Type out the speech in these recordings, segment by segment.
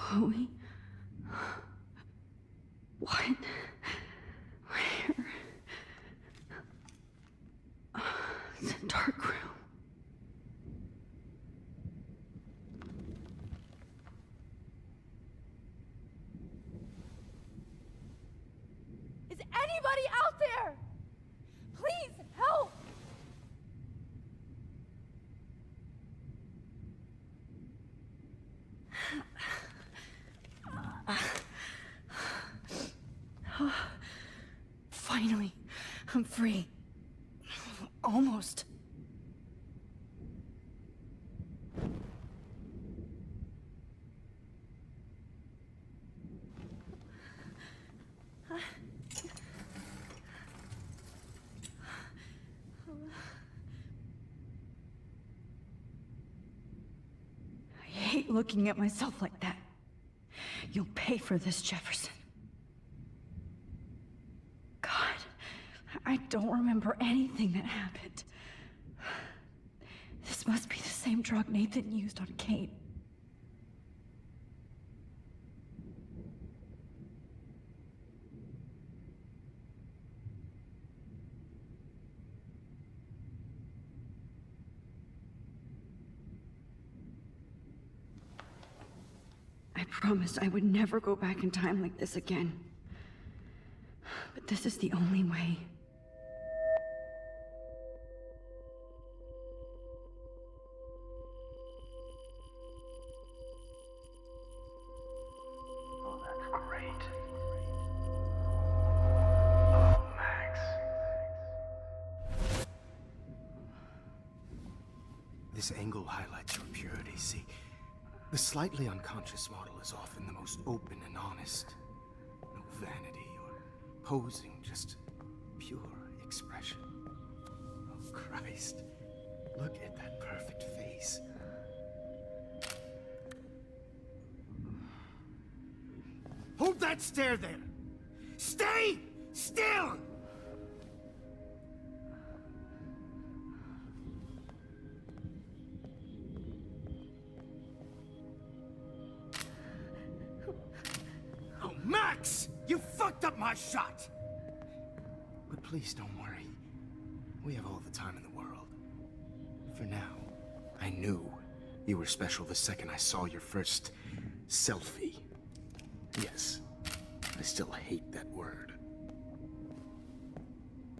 Chloe? What? Where? It's a dark room. Is anybody out there? Please help! Finally, I'm free. Almost. I hate looking at myself like that. You'll pay for this, Jefferson. God, I don't remember anything that happened. This must be the same drug Nathan used on Kate. I promised I would never go back in time like this again. But this is the only way. Oh, that's great. Oh, Max. This angle highlights your purity, see? The slightly unconscious model is often the most open and honest. No vanity or posing, just pure expression. Oh, Christ. Look at that perfect face. Hold that stare there! Stay still! Oh, Max! You fucked up my shot! But please don't worry. We have all the time in the world. For now, I knew you were special the second I saw your first selfie. Yes, I still hate that word.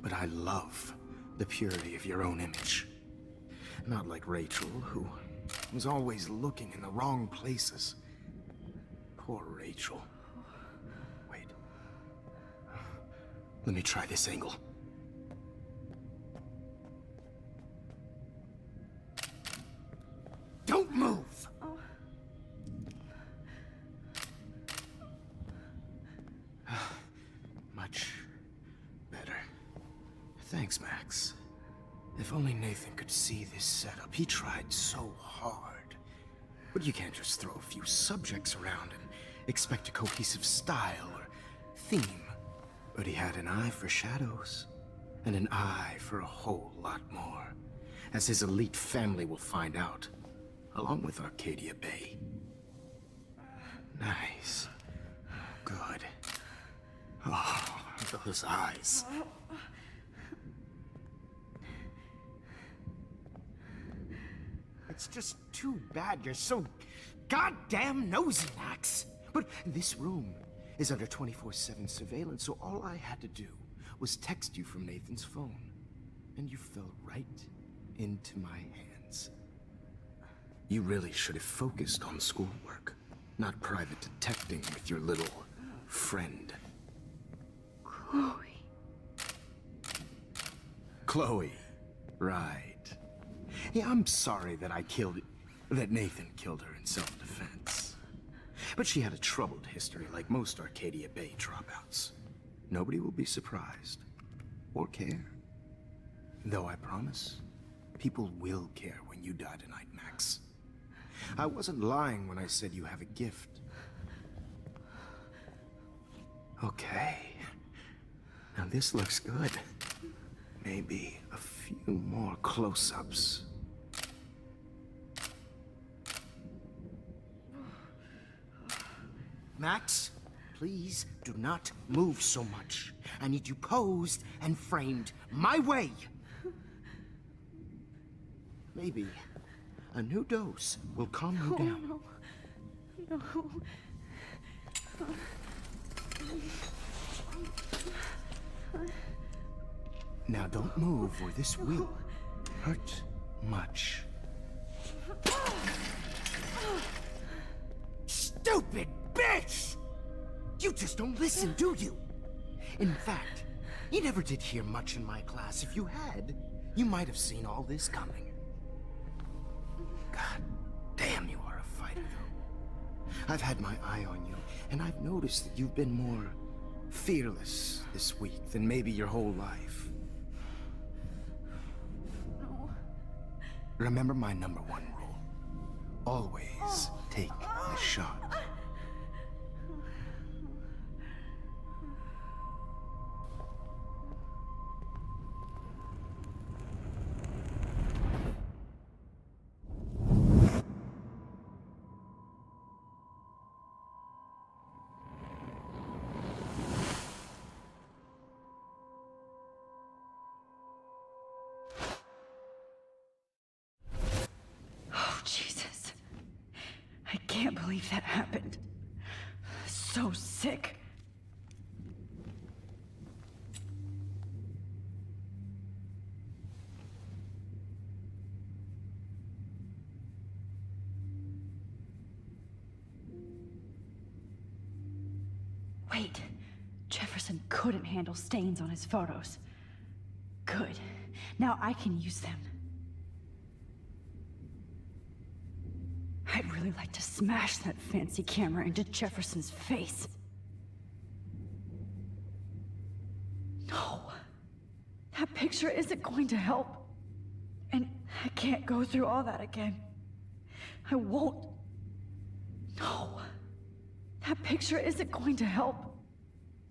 But I love the purity of your own image. Not like Rachel, who was always looking in the wrong places. Poor Rachel. Wait. Let me try this angle. Don't move! Much better. Thanks, Max. If only Nathan could see this setup. He tried so hard. But you can't just throw a few subjects around and expect a cohesive style or theme. But he had an eye for shadows, and an eye for a whole lot more, as his elite family will find out, along with Arcadia Bay. Nice. Good. Oh, those eyes. It's just too bad you're so goddamn nosy, Max. But this room is under 24/7 surveillance, so all I had to do was text you from Nathan's phone. And you fell right into my hands. You really should have focused on schoolwork, not private detecting with your little friend. Chloe. Chloe. Right. Yeah, I'm sorry that that Nathan killed her in self-defense. But she had a troubled history like most Arcadia Bay dropouts. Nobody will be surprised. Or care. Though I promise, people will care when you die tonight, Max. I wasn't lying when I said you have a gift. Okay. Now this looks good. Maybe a few more close-ups. Max, please do not move so much. I need you posed and framed my way. Maybe a new dose will calm you down. No. Now don't move or this will hurt much. Stupid bitch! You just don't listen, do you? In fact, you never did hear much in my class. If you had, you might have seen all this coming. God damn, you are a fighter, though. I've had my eye on you, and I've noticed that you've been more fearless this week than maybe your whole life. No. Remember my #1 rule. Always take the shot. Oh, Jesus. I can't believe that happened. So sick. Wait. Jefferson couldn't handle stains on his photos. Good. Now I can use them. I'd really like to smash that fancy camera into Jefferson's face. No. That picture isn't going to help. And I can't go through all that again. I won't. No. That picture isn't going to help.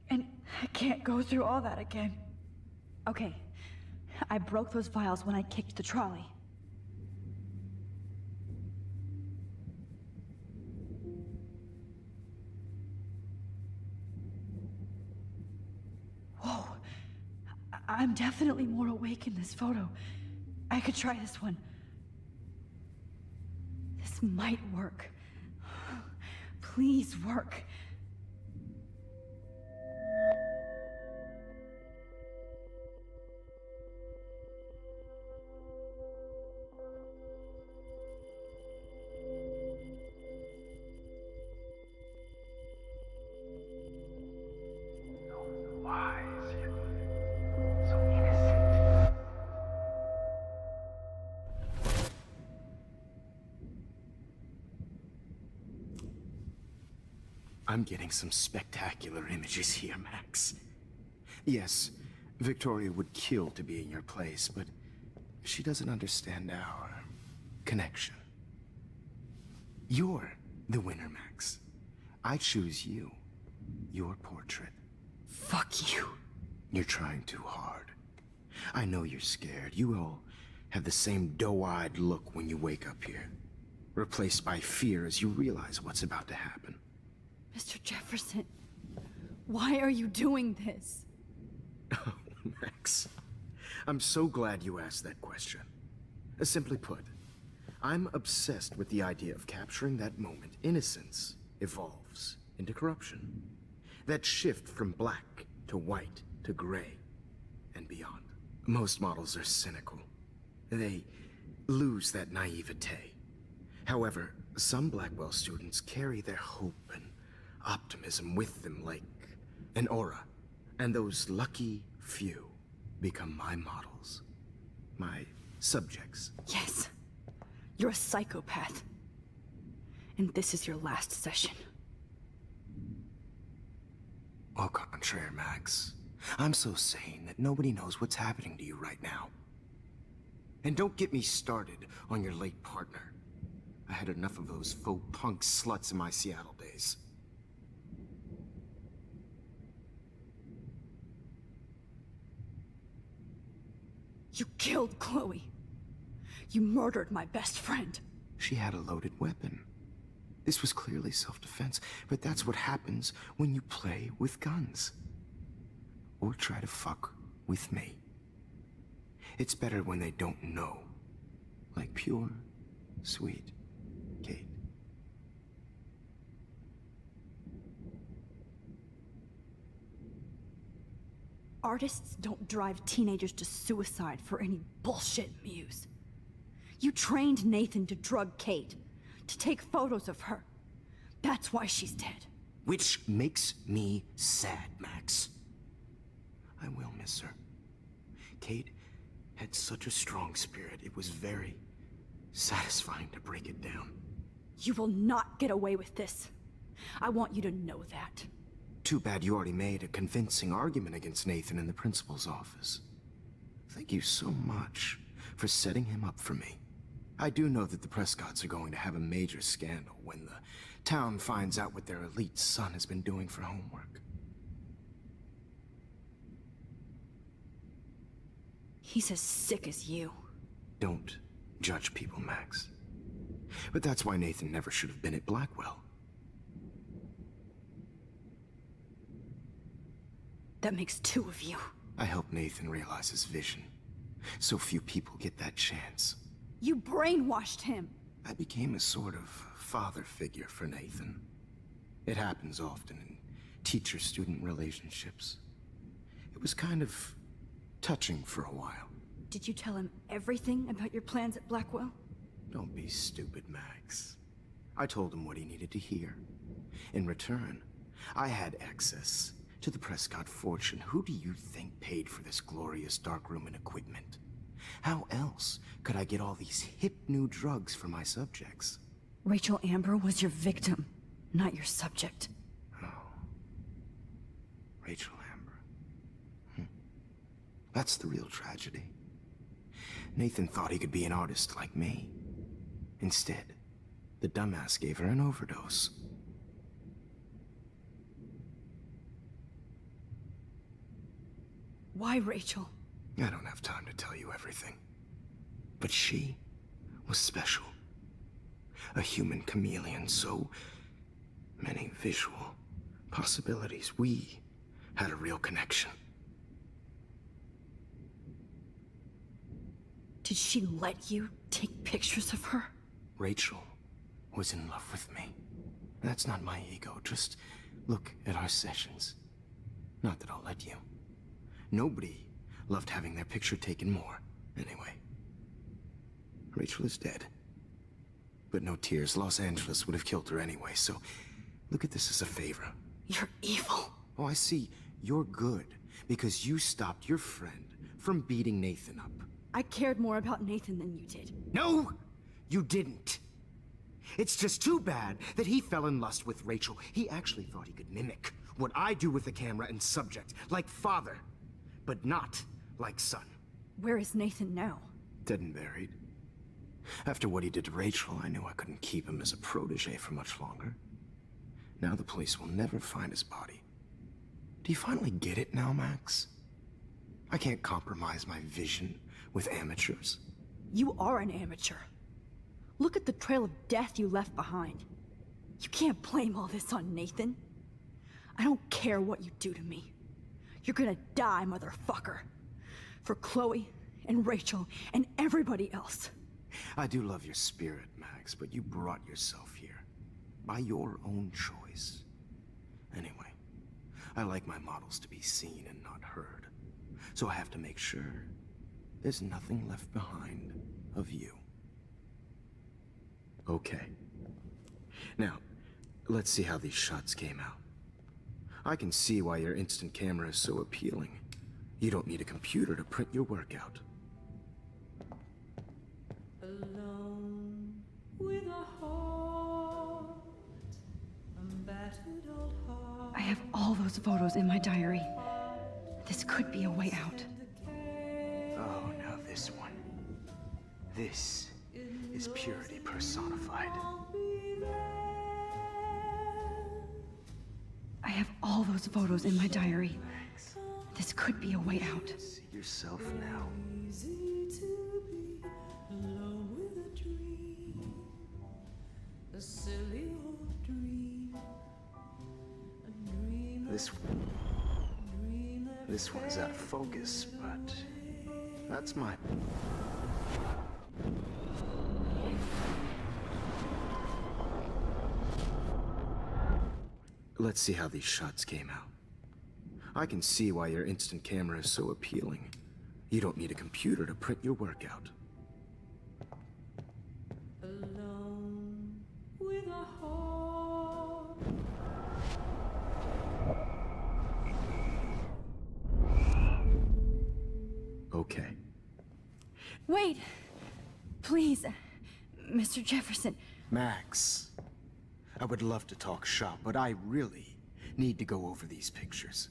And I can't go through all that again. Okay. I broke those files when I kicked the trolley. Whoa. I'm definitely more awake in this photo. I could try this one. This might work. Please work. Wise, yet so innocent. I'm getting some spectacular images here, Max. Yes, Victoria would kill to be in your place, but she doesn't understand our connection. You're the winner, Max. I choose you. Your portrait. Fuck you. You're trying too hard. I know you're scared. You all have the same doe-eyed look when you wake up here. Replaced by fear as you realize what's about to happen. Mr. Jefferson, why are you doing this? Oh, Max. I'm so glad you asked that question. Simply put, I'm obsessed with the idea of capturing that moment innocence evolves into corruption. That shift from black to white to gray and beyond. Most models are cynical. They lose that naivete. However, some Blackwell students carry their hope and optimism with them like an aura. And those lucky few become my models. My subjects. Yes. You're a psychopath. And this is your last session. Au contraire, Max. I'm so sane that nobody knows what's happening to you right now. And don't get me started on your late partner. I had enough of those faux punk sluts in my Seattle days. You killed Chloe. You murdered my best friend. She had a loaded weapon. This was clearly self-defense, but that's what happens when you play with guns. Or try to fuck with me. It's better when they don't know. Like pure, sweet Kate. Artists don't drive teenagers to suicide for any bullshit muse. You trained Nathan to drug Kate, to take photos of her. That's why she's dead. Which makes me sad, Max. I will miss her. Kate had such a strong spirit, it was very satisfying to break it down. You will not get away with this. I want you to know that. Too bad you already made a convincing argument against Nathan in the principal's office. Thank you so much for setting him up for me. I do know that the Prescotts are going to have a major scandal when the town finds out what their elite son has been doing for homework. He's as sick as you. Don't judge people, Max. But that's why Nathan never should have been at Blackwell. That makes two of you. I helped Nathan realize his vision. So few people get that chance. You brainwashed him. I became a sort of father figure for Nathan. It happens often in teacher-student relationships. It was kind of touching for a while. Did you tell him everything about your plans at Blackwell? Don't be stupid, Max. I told him what he needed to hear. In return, I had access to the Prescott fortune. Who do you think paid for this glorious darkroom and equipment? How else could I get all these hip new drugs for my subjects? Rachel Amber was your victim, not your subject. Oh. Rachel Amber. That's the real tragedy. Nathan thought he could be an artist like me. Instead, the dumbass gave her an overdose. Why Rachel? I don't have time to tell you everything. But she was special. A human chameleon, so many visual possibilities. We had a real connection. Did she let you take pictures of her? Rachel was in love with me. That's not my ego. Just look at our sessions. Not that I'll let you. Nobody loved having their picture taken more. Anyway, Rachel is dead. But no tears. Los Angeles would have killed her anyway, so look at this as a favor. You're evil. Oh, I see. You're good because you stopped your friend from beating Nathan up. I cared more about Nathan than you did. No, you didn't. It's just too bad that he fell in lust with Rachel. He actually thought he could mimic what I do with the camera and subject, like father, but not like son. Where is Nathan now? Dead and buried. After what he did to Rachel, I knew I couldn't keep him as a protege for much longer. Now the police will never find his body. Do you finally get it now, Max? I can't compromise my vision with amateurs. You are an amateur. Look at the trail of death you left behind. You can't blame all this on Nathan. I don't care what you do to me. You're gonna die, motherfucker. For Chloe and Rachel and everybody else. I do love your spirit, Max, but you brought yourself here. By your own choice. Anyway, I like my models to be seen and not heard. So I have to make sure there's nothing left behind of you. Okay. Now, let's see how these shots came out. I can see why your instant camera is so appealing. You don't need a computer to print your work out. Alone with a heart, a battered old heart. I have all those photos in my diary. This could be a way out. Oh, now this one. This is purity personified. I have all those photos in my diary. This could be a way out. See yourself now. Easy to be alone with a dream, a silly old This one's out of focus, but that's my... Let's see how these shots came out. I can see why your instant camera is so appealing. You don't need a computer to print your work out. alone with a heart. Okay. Wait! Please, Mr. Jefferson. Max, I would love to talk shop, but I really need to go over these pictures.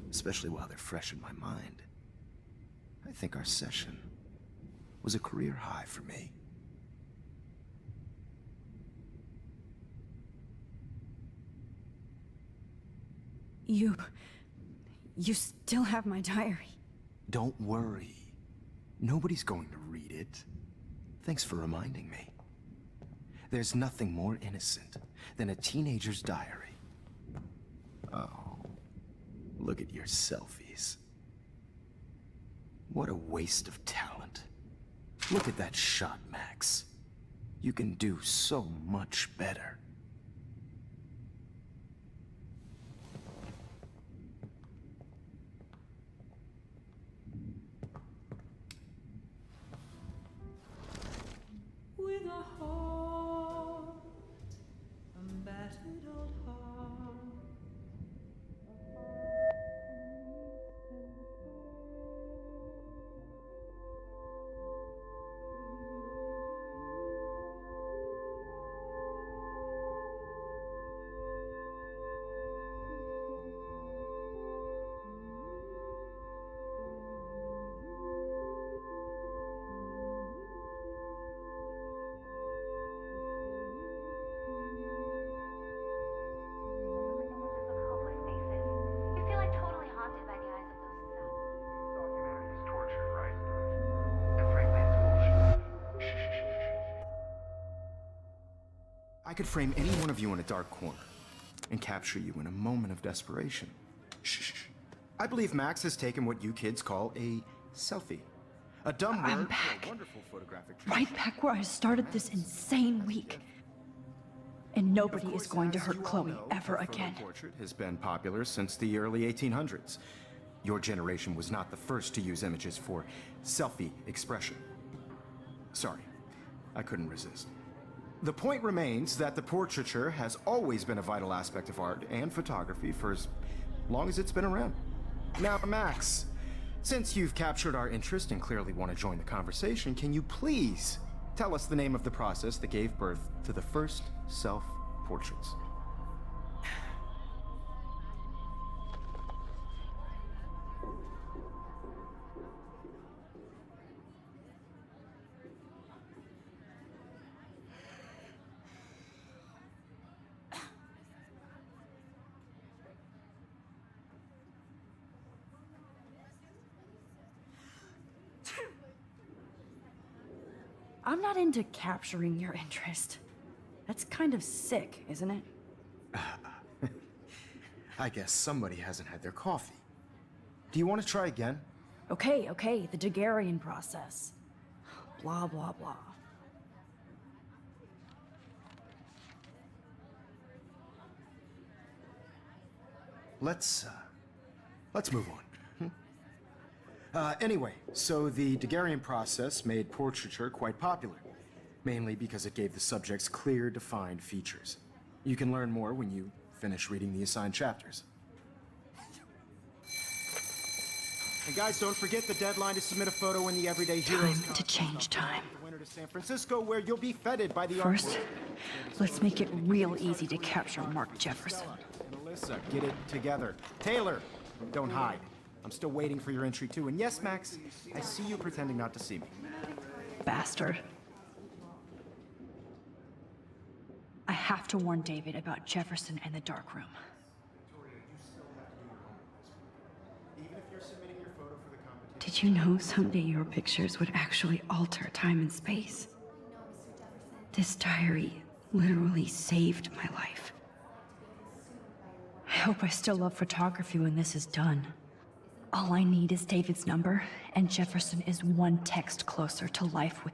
Especially while they're fresh in my mind. I think our session was a career high for me. You still have my diary. Don't worry. Nobody's going to read it. Thanks for reminding me. There's nothing more innocent than a teenager's diary. Oh, look at your selfies. What a waste of talent. Look at that shot, Max. You can do so much better. With a heart, a battered old heart. Hopeless faces. You feel like totally haunted by the eyes of those sad. Documentary is torture, right? And frankly, it's bullshit. I could frame any one of you in a dark corner and capture you in a moment of desperation. Shh. I believe Max has taken what you kids call a selfie. A dumb I'm word for back. a wonderful photographic Right back where I started this insane week. And nobody Of course, is going to as hurt you all Chloe know, ever the photo again. portrait has been popular since the early 1800s. Your generation was not the first to use images for selfie expression. Sorry, I couldn't resist. The point remains that the portraiture has always been a vital aspect of art and photography for as long as it's been around. Now, Max, since you've captured our interest and clearly want to join the conversation, can you please tell us the name of the process that gave birth to the first self-portraits? I'm not into capturing your interest. That's kind of sick, isn't it? I guess somebody hasn't had their coffee. Do you want to try again? Okay, the Daguerrean process. Blah, blah, blah. Let's move on. Anyway, so the Daguerrean process made portraiture quite popular, mainly because it gave the subjects clear, defined features. You can learn more when you finish reading the assigned chapters. And guys, don't forget the deadline to submit a photo in the Everyday Heroes Time to change time. the winter to San Francisco, where you'll be feted by the First, artwork. let's make it real easy to capture Mark Jefferson. And Alyssa, get it together. Taylor, don't hide. I'm still waiting for your entry too. And yes, Max, I see you pretending not to see me. Bastard. I have to warn David about Jefferson and the dark room. Did you know someday your pictures would actually alter time and space? This diary literally saved my life. I hope I still love photography when this is done. All I need is David's number, and Jefferson is one text closer to life with...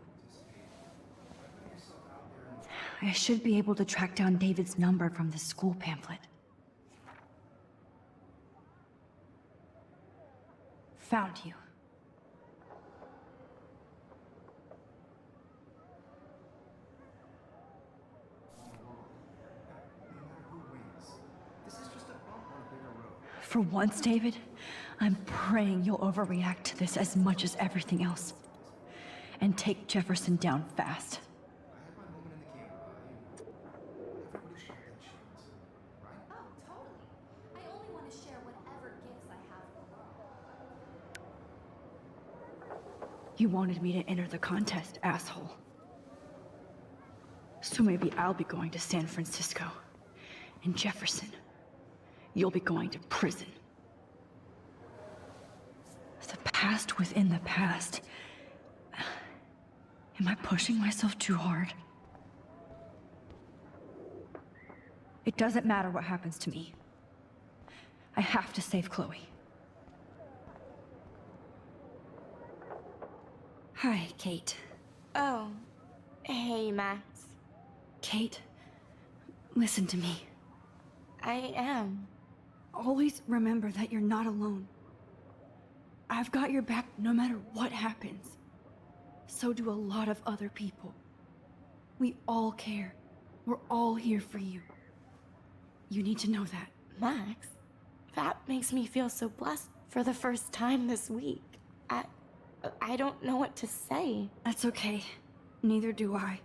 I should be able to track down David's number from the school pamphlet. Found you. For once, David, I'm praying you'll overreact to this as much as everything else. And take Jefferson down fast. Oh, totally. I only want to share whatever gifts I have in the world. You wanted me to enter the contest, asshole. So maybe I'll be going to San Francisco. And Jefferson, you'll be going to prison. The past within the past. Am I pushing myself too hard? It doesn't matter what happens to me. I have to save Chloe. Hi, Kate. Oh, hey, Max. Kate, listen to me. I am. Always remember that you're not alone. I've got your back no matter what happens. So do a lot of other people. We all care. We're all here for you. You need to know that. Max, that makes me feel so blessed for the first time this week. I don't know what to say. That's okay. Neither do I.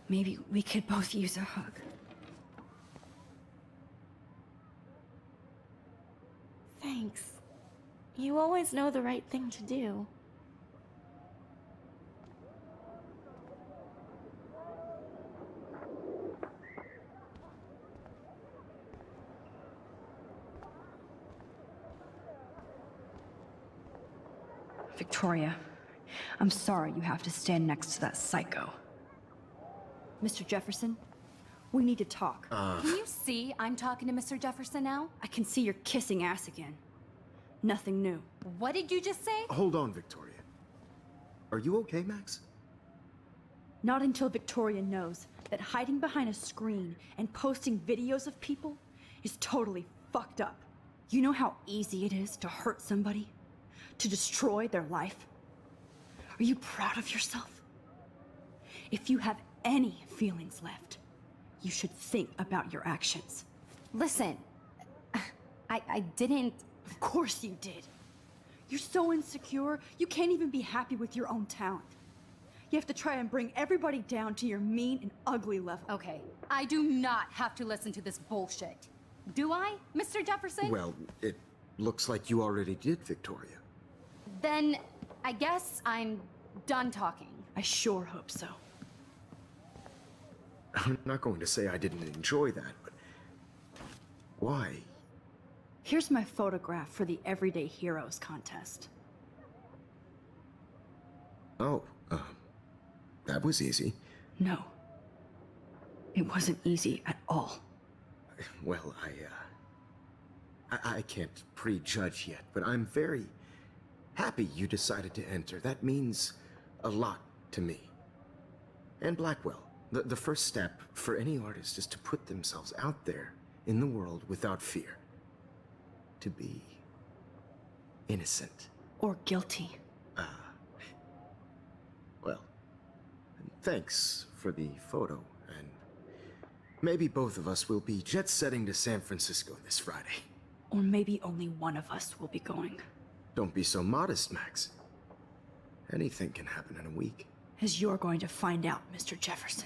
Maybe we could both use a hug. Thanks. You always know the right thing to do. Victoria, I'm sorry you have to stand next to that psycho. Mr. Jefferson, we need to talk. Can you see I'm talking to Mr. Jefferson now? I can see you're kissing ass again. Nothing new. What did you just say? Hold on, Victoria. Are you okay, Max? Not until Victoria knows that hiding behind a screen and posting videos of people is totally fucked up. You know how easy it is to hurt somebody? To destroy their life? Are you proud of yourself? If you have any feelings left, you should think about your actions. Listen, I didn't... Of course you did. You're so insecure, you can't even be happy with your own talent. You have to try and bring everybody down to your mean and ugly level. Okay, I do not have to listen to this bullshit. Do I, Mr. Jefferson? Well, it looks like you already did, Victoria. Then I guess I'm done talking. I sure hope so. I'm not going to say I didn't enjoy that, but why? Here's my photograph for the Everyday Heroes contest. Oh, that was easy. No. It wasn't easy at all. Well, I can't prejudge yet, but I'm very happy you decided to enter. That means a lot to me. And Blackwell. The first step for any artist is to put themselves out there in the world without fear. To be innocent. Or guilty. Well, thanks for the photo, and maybe both of us will be jet-setting to San Francisco this Friday. Or maybe only one of us will be going. Don't be so modest, Max. Anything can happen in a week. As you're going to find out, Mr. Jefferson.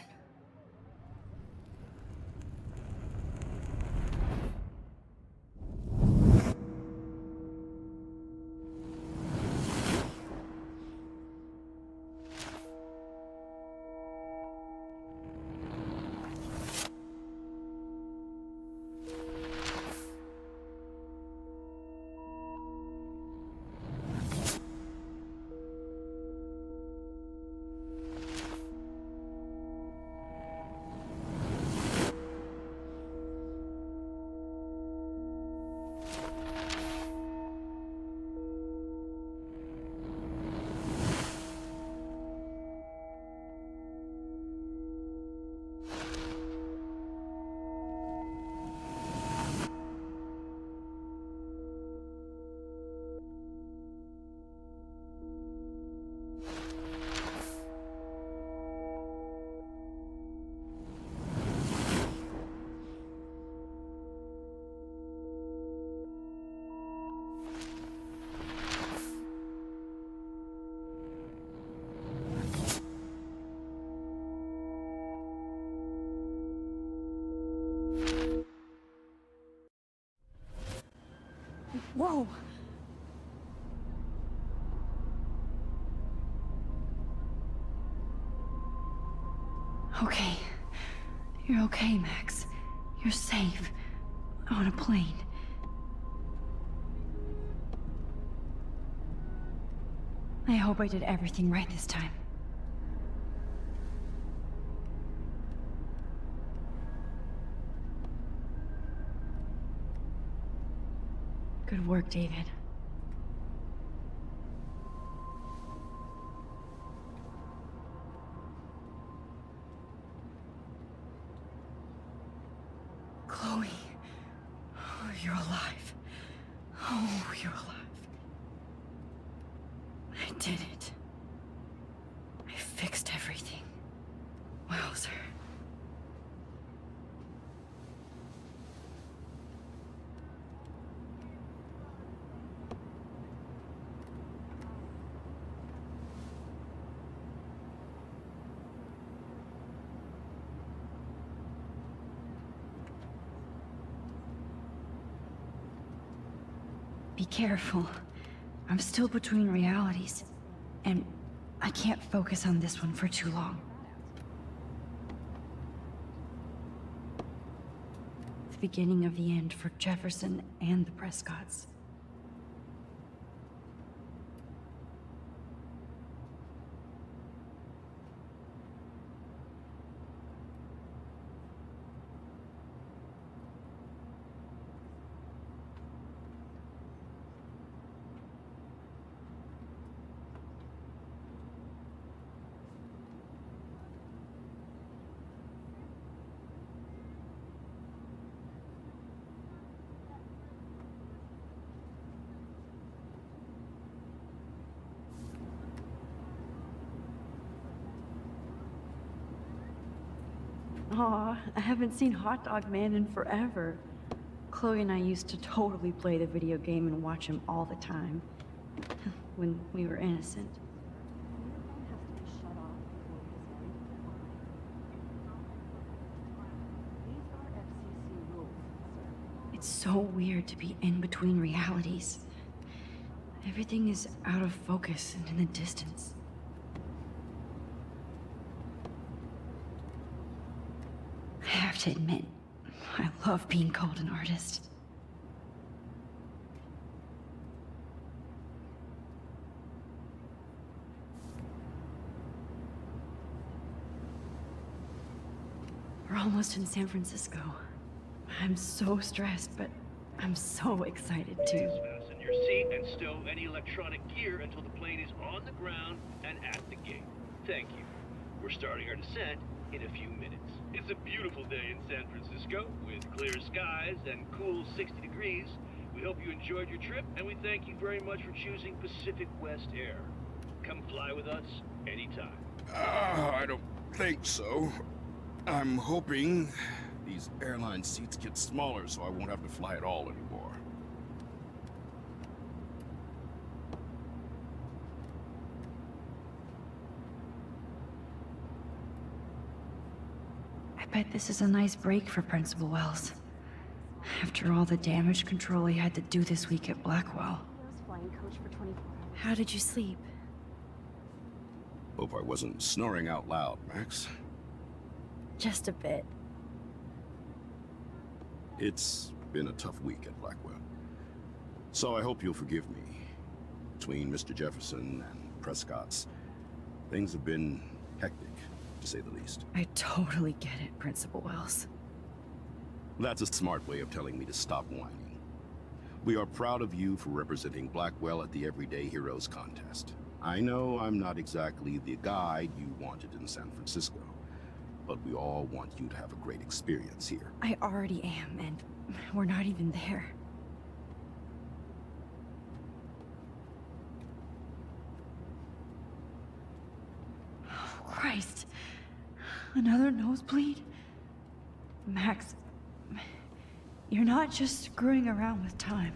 Whoa! Okay. You're okay, Max. You're safe. On a plane. I hope I did everything right this time. Good work, David. Chloe. Oh, you're alive. Oh, you're alive. I did it. I fixed everything. Wowzer. Be careful. I'm still between realities, and I can't focus on this one for too long. The beginning of the end for Jefferson and the Prescotts. Aw, I haven't seen Hot Dog Man in forever. Chloe and I used to totally play the video game and watch him all the time. When we were innocent. It's so weird to be in between realities. Everything is out of focus and in the distance. I have to admit, I love being called an artist. We're almost in San Francisco. I'm so stressed, but I'm so excited too. Fasten your seat and stow any electronic gear until the plane is on the ground and at the gate. Thank you. We're starting our descent in a few minutes. It's a beautiful day in San Francisco with clear skies and cool 60 degrees. We hope you enjoyed your trip, and we thank you very much for choosing Pacific West Air. Come fly with us anytime. I don't think so. I'm hoping these airline seats get smaller so I won't have to fly at all anymore. I bet this is a nice break for Principal Wells. After all the damage control he had to do this week at Blackwell. How did you sleep? Hope I wasn't snoring out loud, Max. Just a bit. It's been a tough week at Blackwell. So I hope you'll forgive me. Between Mr. Jefferson and Prescott's, things have been hectic, to say the least. I totally get it, Principal Wells. That's a smart way of telling me to stop whining. We are proud of you for representing Blackwell at the Everyday Heroes contest. I know I'm not exactly the guide you wanted in San Francisco, but we all want you to have a great experience here. I already am, and we're not even there. Oh, Christ. Another nosebleed? Max, you're not just screwing around with time.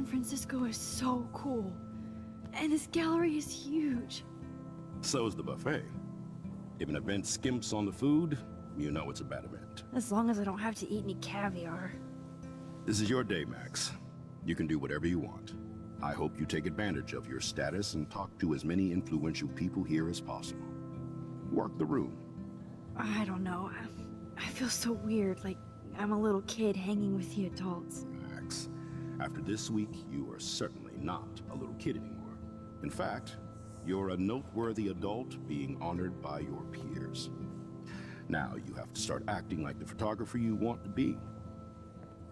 San Francisco is so cool. And this gallery is huge. So is the buffet. If an event skimps on the food, you know it's a bad event. As long as I don't have to eat any caviar. This is your day, Max. You can do whatever you want. I hope you take advantage of your status and talk to as many influential people here as possible. Work the room. I don't know. I feel so weird, like I'm a little kid hanging with the adults. Max, after this week, you are certainly not a little kid anymore. In fact, you're a noteworthy adult being honored by your peers. Now you have to start acting like the photographer you want to be.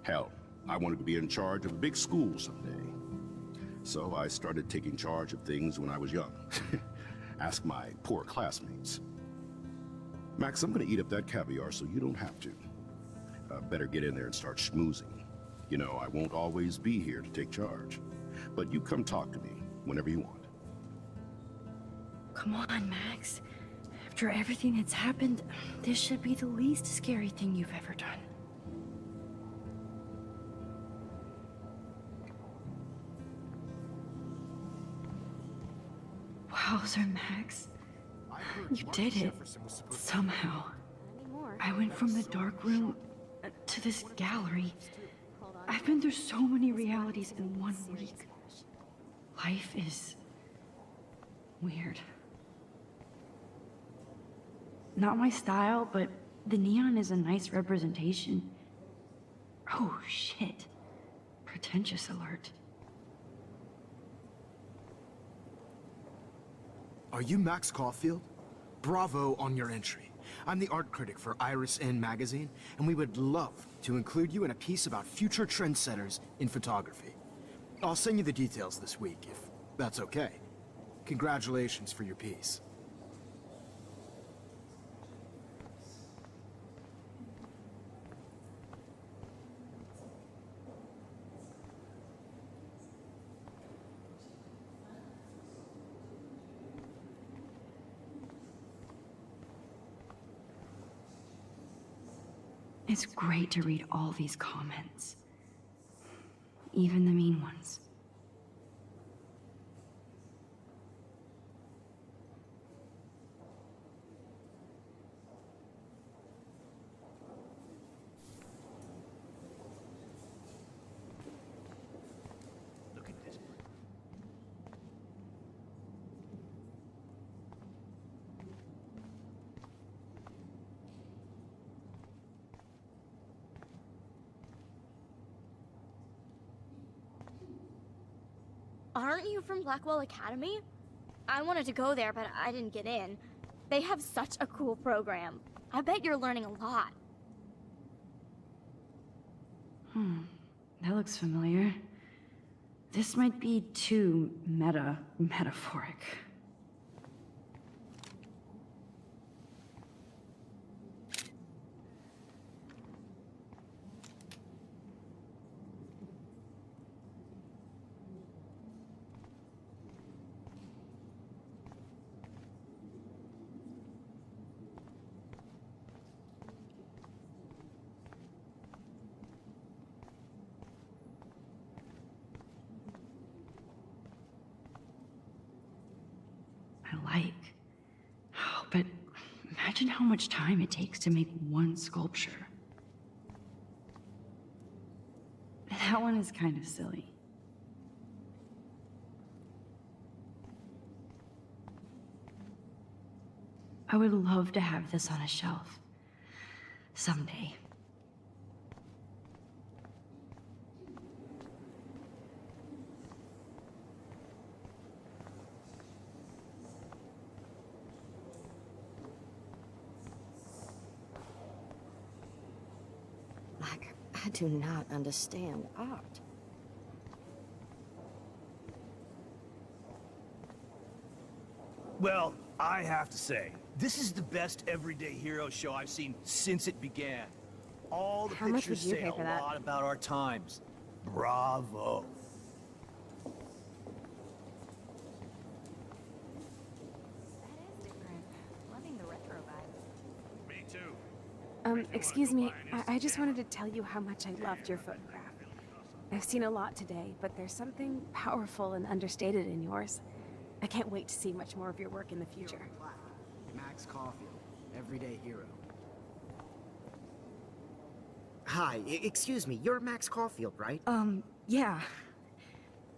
Hell, I wanted to be in charge of a big school someday. So I started taking charge of things when I was young. Ask my poor classmates. Max, I'm gonna eat up that caviar so you don't have to. Better get in there and start schmoozing. You know, I won't always be here to take charge. But you come talk to me whenever you want. Come on, Max. After everything that's happened, this should be the least scary thing you've ever done. Wowzer, Max. You did it. Somehow. I went from the dark room to this gallery. I've been through so many realities in 1 week. Life is weird. Not my style, but the neon is a nice representation. Oh, shit. Pretentious alert. Are you Max Caulfield? Bravo on your entry. I'm the art critic for Iris N magazine, and we would love to include you in a piece about future trendsetters in photography. I'll send you the details this week, if that's okay. Congratulations for your piece. It's great to read all these comments. Even the mean ones. Look at this. Aren't you from Blackwell Academy? I wanted to go there, but I didn't get in. They have such a cool program. I bet you're learning a lot. That looks familiar. This might be too metaphoric. But imagine how much time it takes to make one sculpture. That one is kind of silly. I would love to have this on a shelf. Someday. I do not understand art. Well, I have to say, this is the best everyday hero show I've seen since it began. All the pictures say a lot about our times. Bravo. That is different. Loving the retro vibe. Me too. Excuse me, I just wanted to tell you how much I loved your photograph. I've seen a lot today, but there's something powerful and understated in yours. I can't wait to see much more of your work in the future. Max Caulfield, everyday hero. Hi, excuse me, you're Max Caulfield, right? Yeah.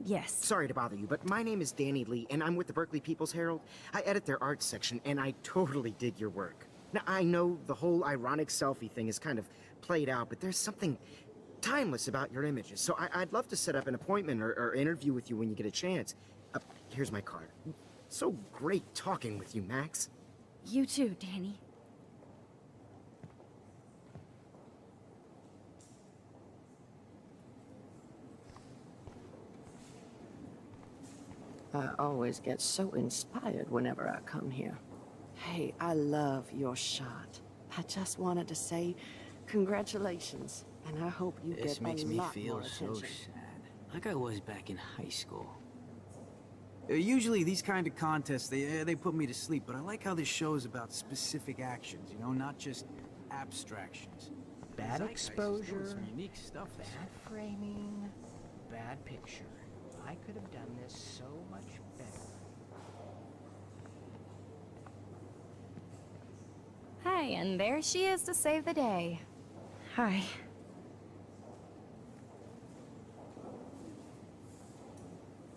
Yes. Sorry to bother you, but my name is Danny Lee, and I'm with the Berkeley People's Herald. I edit their arts section, and I totally dig your work. Now, I know the whole ironic selfie thing is kind of played out, but there's something timeless about your images, so I'd love to set up an appointment or interview with you when you get a chance. Here's my card. So great talking with you, Max. You too, Danny. I always get so inspired whenever I come here. Hey, I love your shot. I just wanted to say congratulations, and I hope you This get a makes me lot feel more so attention. sad. Like I was back in high school. Usually these kind of contests, they put me to sleep, but I like how this show is about specific actions, you know, not just abstractions. Bad exposure, Some unique stuff. bad framing, bad picture. I could have done this so much better. Hi, and there she is to save the day. Hi.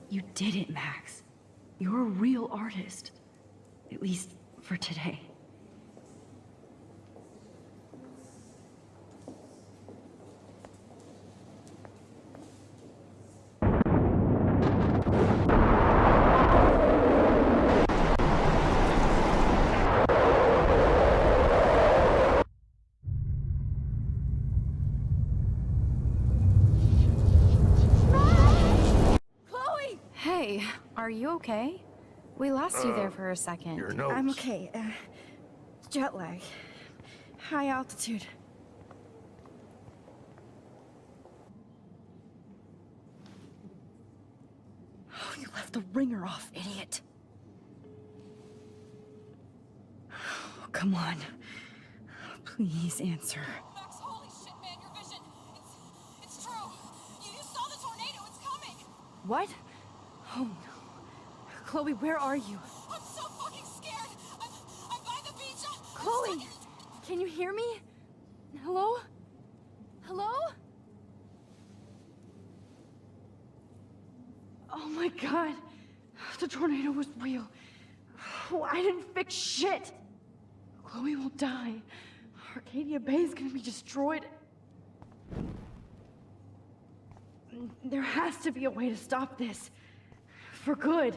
You did it, Max. You're a real artist. At least for today. Hey, are you okay? We lost you there for a second. Your notes. I'm okay. Jet lag. High altitude. Oh, you left the ringer off, idiot. Oh, come on. Please answer. Max, holy shit, man, your vision. It's true. You saw the tornado. It's coming. What? Oh no. Chloe, where are you? I'm so fucking scared. I'm by the beach. Chloe! Can you hear me? Hello? Hello? Oh my god. The tornado was real. Oh, I didn't fix shit. Chloe will die. Arcadia Bay is gonna be destroyed. There has to be a way to stop this. For good.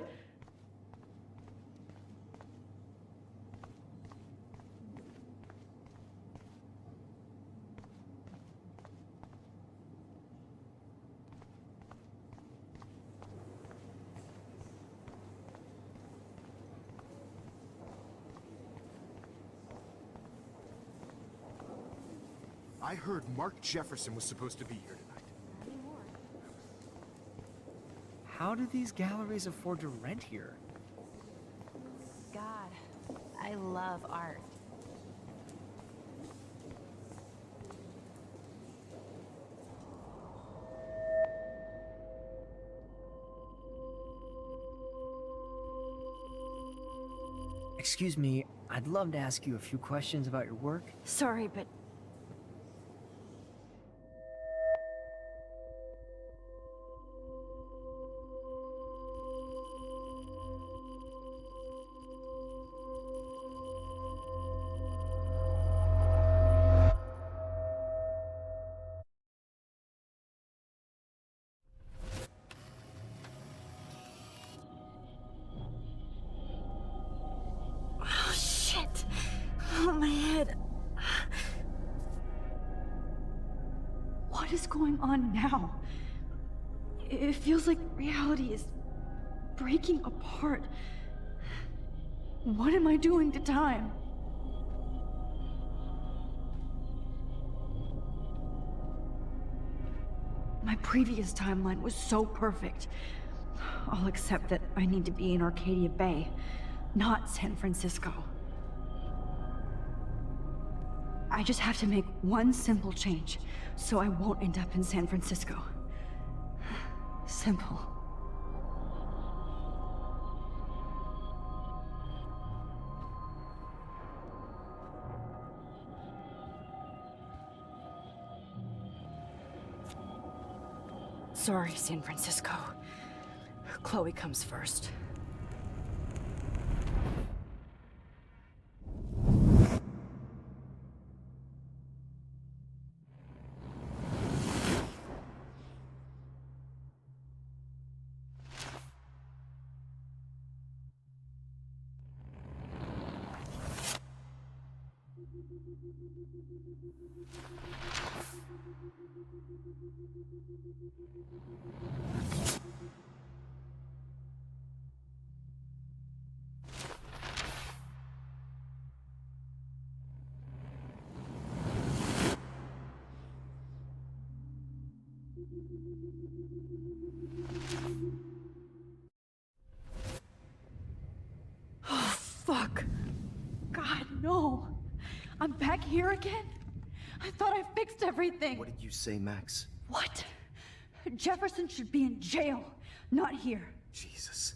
I heard Mark Jefferson was supposed to be here tonight. How do these galleries afford to rent here? God, I love art. Excuse me, I'd love to ask you a few questions about your work. Sorry, but my head. What is going on now? It feels like reality is breaking apart. What am I doing to time? My previous timeline was so perfect. I'll accept that I need to be in Arcadia Bay, not San Francisco. I just have to make one simple change, so I won't end up in San Francisco. Simple. Sorry, San Francisco. Chloe comes first. Oh, fuck. God, no. I'm back here again? I thought I fixed everything. What did you say, Max? What? Jefferson should be in jail, not here. Jesus.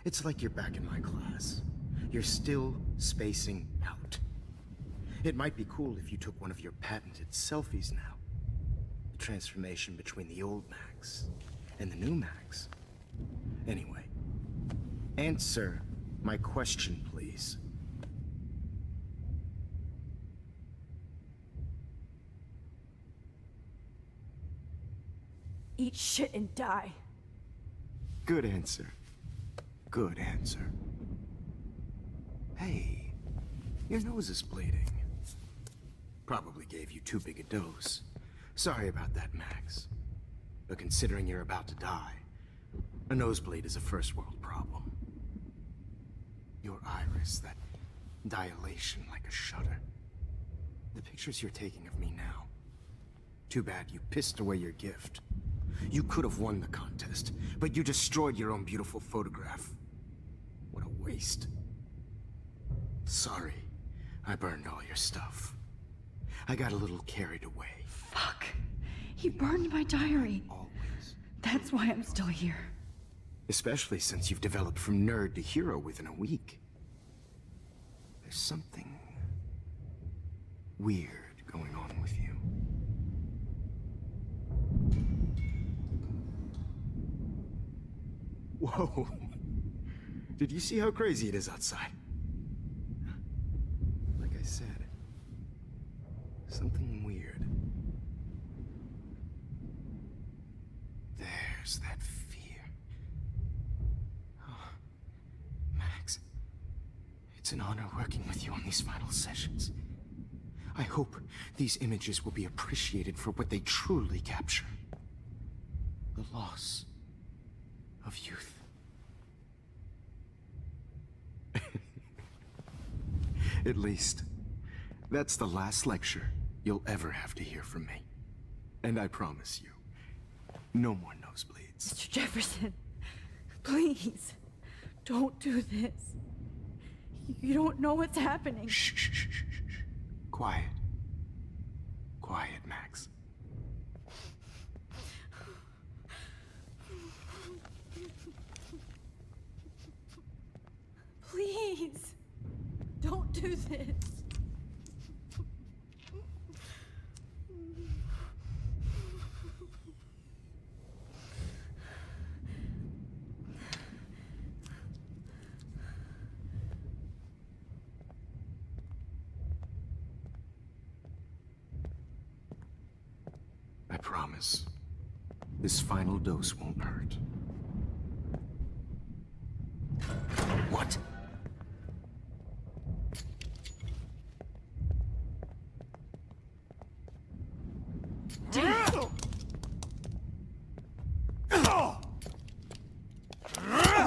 It's like you're back in my class. You're still spacing out. It might be cool if you took one of your patented selfies now. The transformation between the old Max and the new Max. Anyway, answer my question, please. Eat shit and die. Good answer. Good answer. Hey, your nose is bleeding. Probably gave you too big a dose. Sorry about that, Max. But considering you're about to die, a nosebleed is a first world problem. Your iris, that dilation like a shutter. The pictures you're taking of me now. Too bad you pissed away your gift. You could have won the contest, but you destroyed your own beautiful photograph. What a waste. Sorry, I burned all your stuff. I got a little carried away. Fuck. He burned my diary. Always. That's why I'm still here. Especially since you've developed from nerd to hero within a week. There's something weird going on with you. Whoa. Did you see how crazy it is outside? Like I said, something weird. There's that fear. Oh, Max, it's an honor working with you on these final sessions. I hope these images will be appreciated for what they truly capture. The loss of youth. At least, that's the last lecture you'll ever have to hear from me. And I promise you, no more nosebleeds. Mr. Jefferson, please, don't do this. You don't know what's happening. Shh, shh, shh, shh, shh. Quiet. Quiet, Max. Please, don't do this. I promise, this final dose won't hurt. What?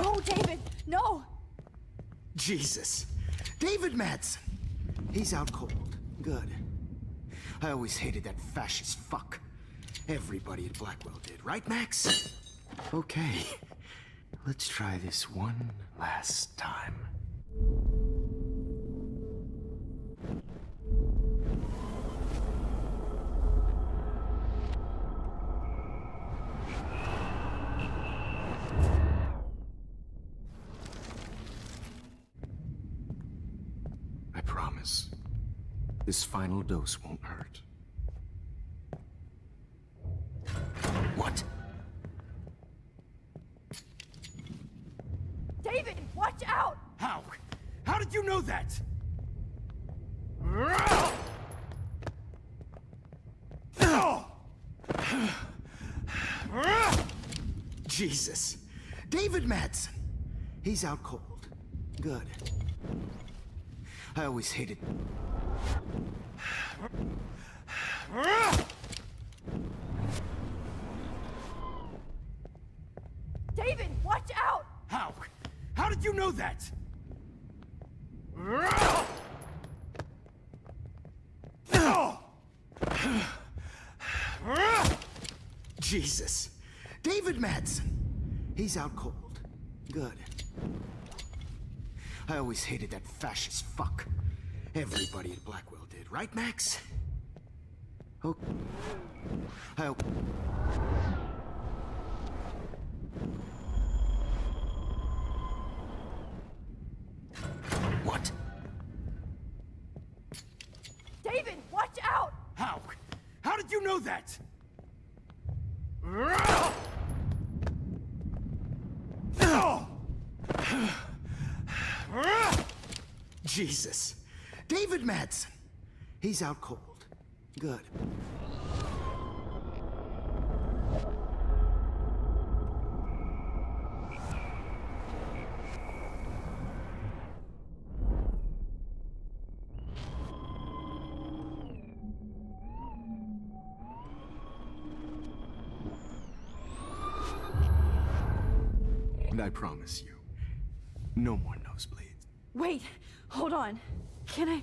No, David, no! Jesus. David Madsen. He's out cold. Good. I always hated that fascist fuck. Everybody at Blackwell did, right, Max? Okay. Let's try this one last time. This final dose won't hurt. What? David, watch out! How? How did you know that? Jesus. David Madsen. He's out cold. Good. I always hated... David, watch out! How? How did you know that? Jesus. David Madsen. He's out cold. Good. I always hated that fascist fuck. Everybody at Blackwell did, right, Max? Oh. What? David, watch out! How? How did you know that? Jesus. David Madsen. He's out cold. Good. And I promise you, no more nosebleeds. Wait, hold on. Can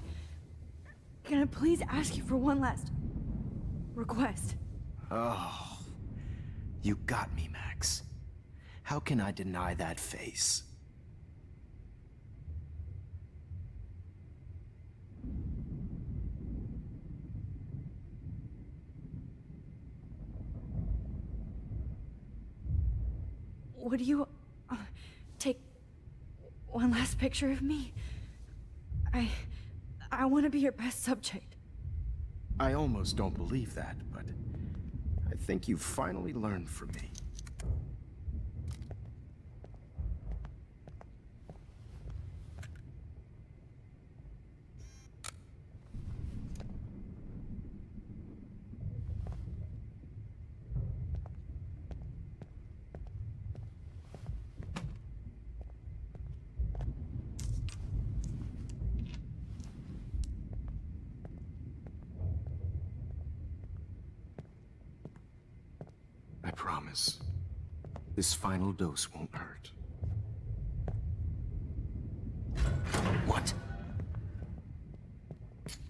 I please ask you for one last request? Oh, you got me, Max. How can I deny that face? Would you take one last picture of me? I want to be your best subject. I almost don't believe that, but I think you've finally learned from me. I promise. This final dose won't hurt. What?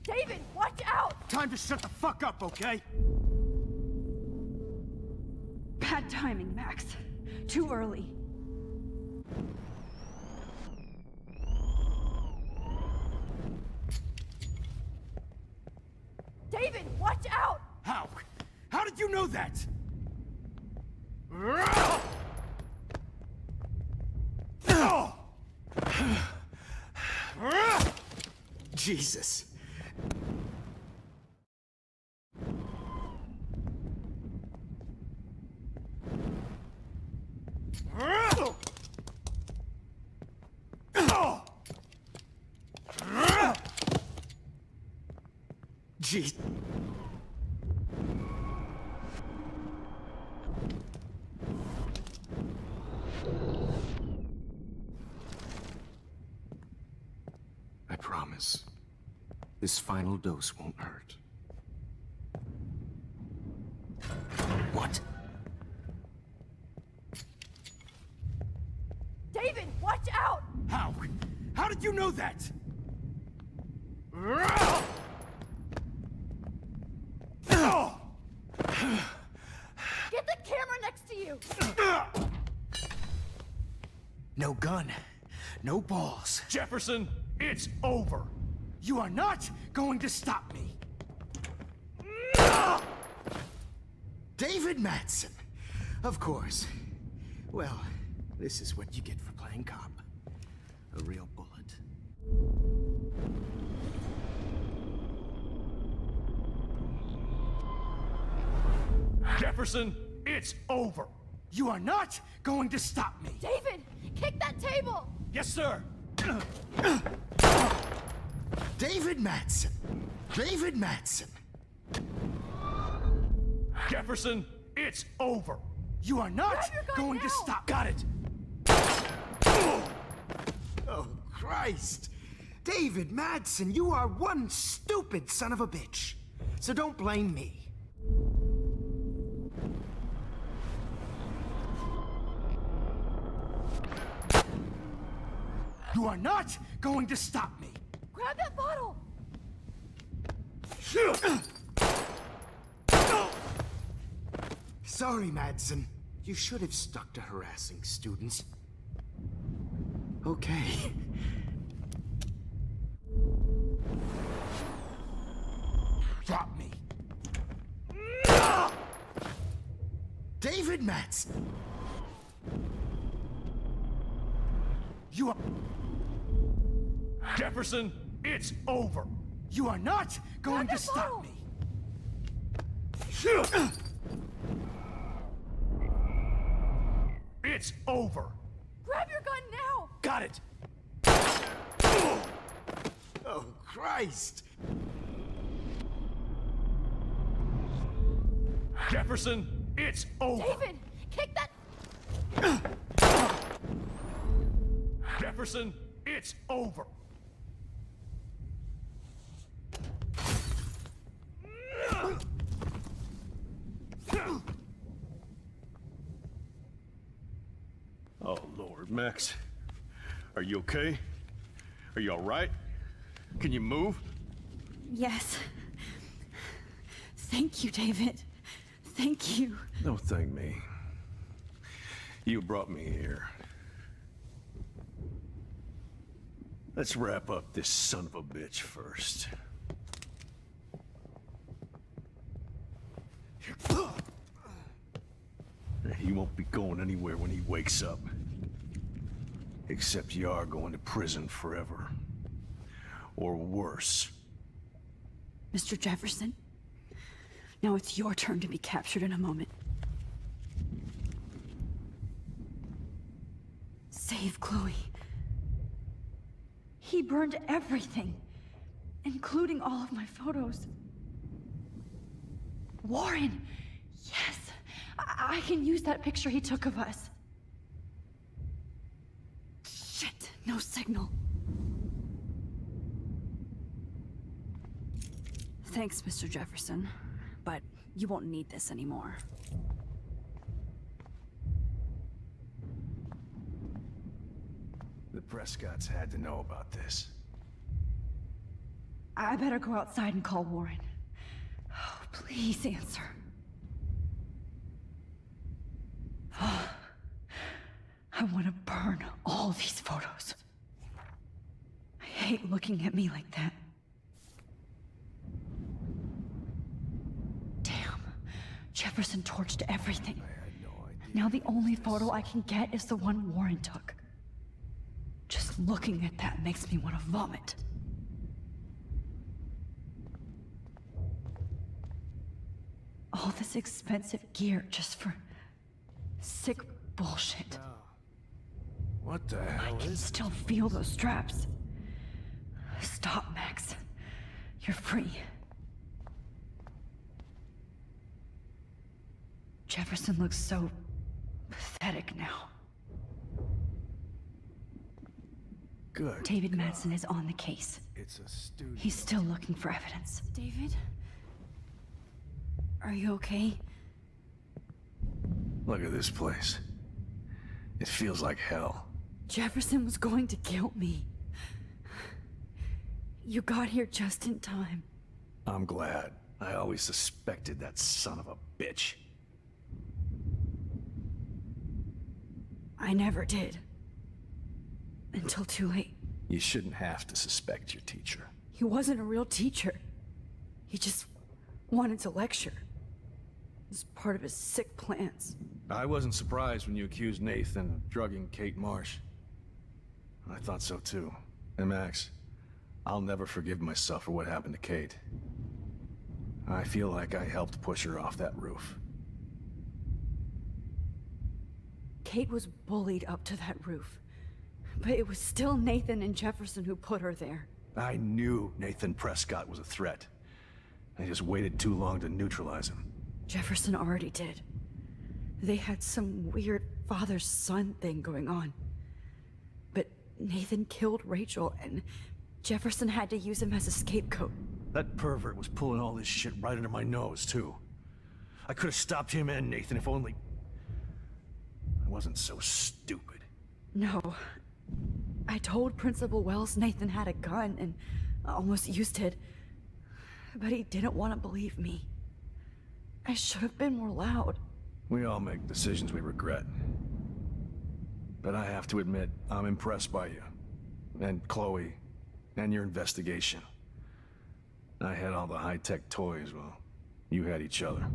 David, watch out! Time to shut the fuck up, okay? Bad timing, Max. Too early. David, watch out! How? How did you know that? Jesus. Jeez. I promise. This final dose won't hurt. What? David, watch out! How? How did you know that? Get the camera next to you! No gun. No balls. Jefferson, it's over. You are not going to stop me. David Madsen. Of course. Well, this is what you get for playing cop. A real bullet. Jefferson, it's over. You are not going to stop me. David, kick that table! Yes, sir. David Madsen! David Madsen! Jefferson, it's over. You are not Grab your gun going now. to stop. Got it. Oh, Christ! David Madsen, you are one stupid son of a bitch. So don't blame me. You are not going to stop me. Grab that bottle! Sorry, Madsen. You should have stuck to harassing students. Okay. Drop me. David Madsen! You are... Jefferson, it's over. You are not going to stop me. It's over. Grab your gun now! Got it. Oh, Christ! Jefferson, it's over. David, kick that... Jefferson, it's over. Oh, Lord, Max. Are you okay? Are you all right? Can you move? Yes. Thank you, David. Thank you. Don't thank me. You brought me here. Let's wrap up this son of a bitch first. He won't be going anywhere when he wakes up. Except you are going to prison forever. Or worse. Mr. Jefferson, now it's your turn to be captured in a moment. Save Chloe. He burned everything, including all of my photos. Warren! Yes! I can use that picture he took of us. Shit, no signal. Thanks, Mr. Jefferson, but you won't need this anymore. The Prescotts had to know about this. I better go outside and call Warren. Oh, please answer. I want to burn all these photos. I hate looking at me like that. Damn. Jefferson torched everything. Now the only photo I can get is the one Warren took. Just looking at that makes me want to vomit. All this expensive gear just for sick bullshit. What the hell I can still feel those straps. Stop, Max. You're free. Jefferson looks so pathetic now. Good. David Madsen is on the case. It's a studio. He's still looking for evidence. David? Are you okay? Look at this place. It feels like hell. Jefferson was going to kill me. You got here just in time. I'm glad. I always suspected that son of a bitch. I never did. Until too late. You shouldn't have to suspect your teacher. He wasn't a real teacher. He just wanted to lecture. It was part of his sick plans. I wasn't surprised when you accused Nathan of drugging Kate Marsh. I thought so too. And Max, I'll never forgive myself for what happened to Kate. I feel like I helped push her off that roof. Kate was bullied up to that roof. But it was still Nathan and Jefferson who put her there. I knew Nathan Prescott was a threat. I just waited too long to neutralize him. Jefferson already did. They had some weird father-son thing going on. But Nathan killed Rachel, and Jefferson had to use him as a scapegoat. That pervert was pulling all this shit right under my nose, too. I could have stopped him and Nathan if only... I wasn't so stupid. No. I told Principal Wells Nathan had a gun and almost used it. But he didn't want to believe me. I should have been more loud. We all make decisions we regret. But I have to admit, I'm impressed by you. And Chloe. And your investigation. I had all the high-tech toys, well, you had each other.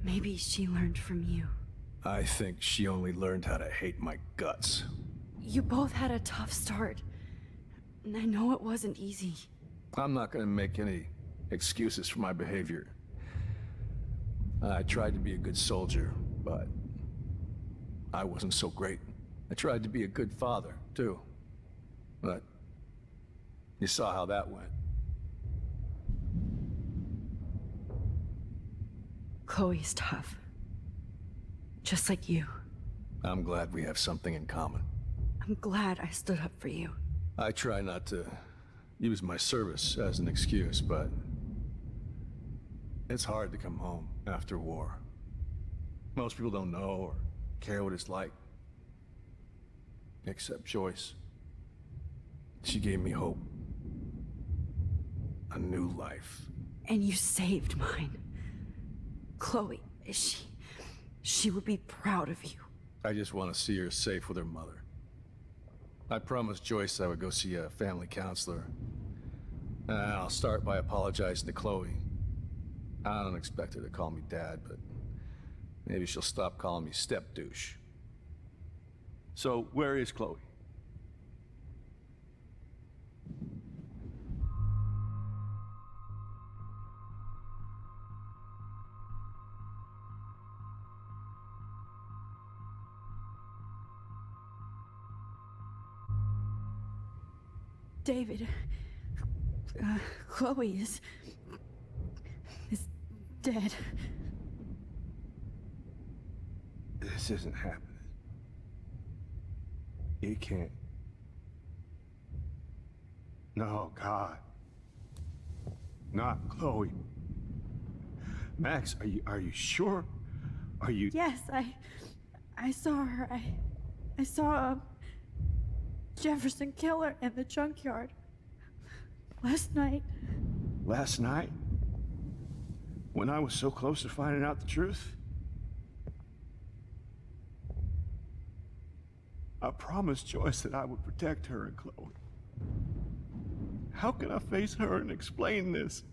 Maybe she learned from you. I think she only learned how to hate my guts. You both had a tough start. And I know it wasn't easy. I'm not gonna make any excuses for my behavior. I tried to be a good soldier, but I wasn't so great. I tried to be a good father, too. But you saw how that went. Chloe's tough. Just like you. I'm glad we have something in common. I'm glad I stood up for you. I try not to use my service as an excuse, but it's hard to come home after war. Most people don't know or care what it's like. Except Joyce. She gave me hope. A new life. And you saved mine. Chloe, she would be proud of you. I just want to see her safe with her mother. I promised Joyce I would go see a family counselor. And I'll start by apologizing to Chloe. I don't expect her to call me Dad, but maybe she'll stop calling me step-douche. So, where is Chloe? David, Chloe is dead. This isn't happening. You can't. No, God. Not Chloe. Max, are you sure? Are you... Yes, I saw her. I saw Jefferson kill her in the junkyard. Last night. Last night? When I was so close to finding out the truth? I promised Joyce that I would protect her and Chloe. How can I face her and explain this?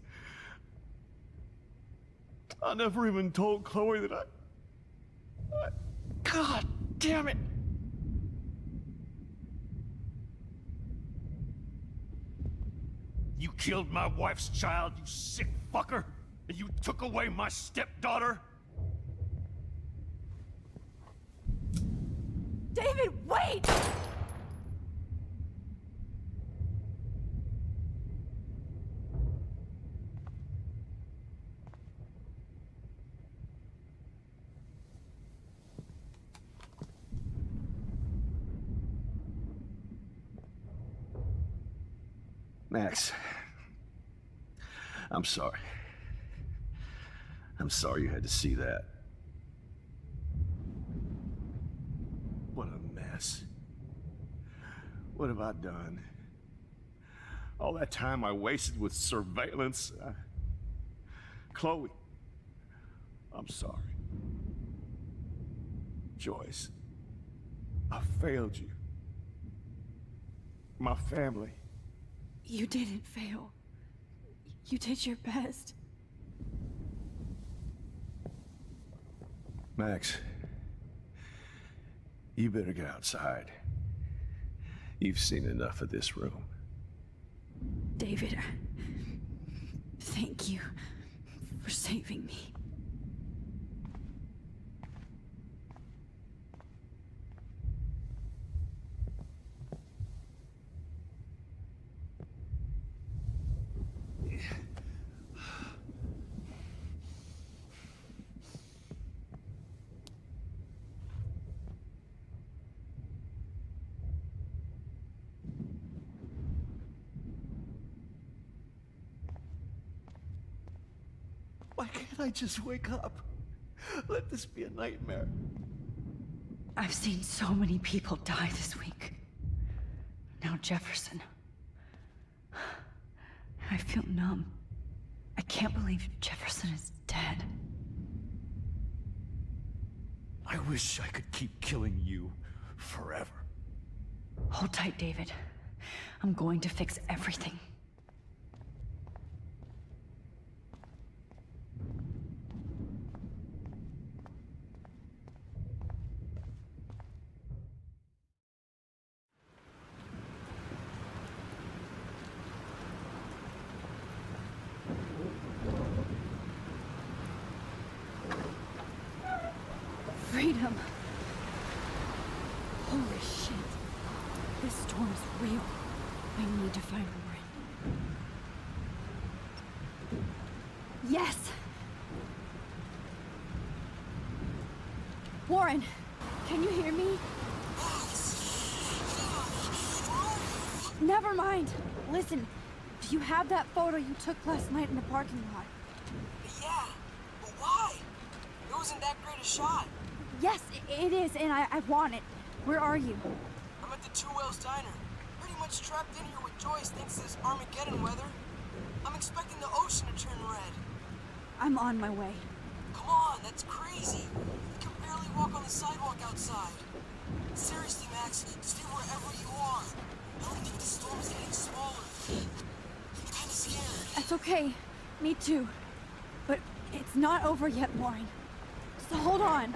I never even told Chloe that I... God damn it! You killed my wife's child, you sick fucker! And you took away my stepdaughter? David, wait! Max, I'm sorry. I'm sorry you had to see that. What a mess. What have I done? All that time I wasted with surveillance. Chloe, I'm sorry. Joyce, I failed you. My family. You didn't fail. You did your best. Max, you better get outside. You've seen enough of this room. David, Thank you for saving me. Why can't I just wake up? Let this be a nightmare. I've seen so many people die this week. Now Jefferson. I feel numb. I can't believe Jefferson is dead. I wish I could keep killing you forever. Hold tight, David. I'm going to fix everything. Freedom. Holy shit. This storm is real. I need to find Warren. Yes! Warren, can you hear me? Never mind. Listen, do you have that photo you took last night in the parking lot? Yeah, but why? It wasn't that great a shot. Yes, it is, and I want it. Where are you? I'm at the Two Whales Diner. Pretty much trapped in here with Joyce thanks to this Armageddon weather. I'm expecting the ocean to turn red. I'm on my way. Come on, that's crazy. You can barely walk on the sidewalk outside. Seriously, Max, stay wherever you are. I don't think the storm is getting smaller. I'm kinda scared. That's okay. Me too. But it's not over yet, Warren. So hold on.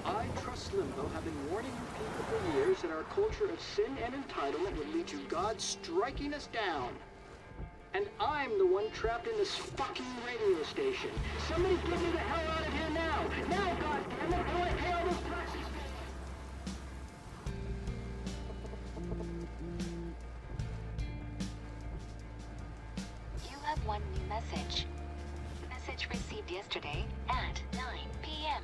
I, Trust Limbo, have been warning you people for years that our culture of sin and entitlement would lead to God striking us down. And I'm the one trapped in this fucking radio station. Somebody get me the hell out of here now! Now, goddammit, I want to pay all those taxes! You have one new message. Message received yesterday at 9 p.m.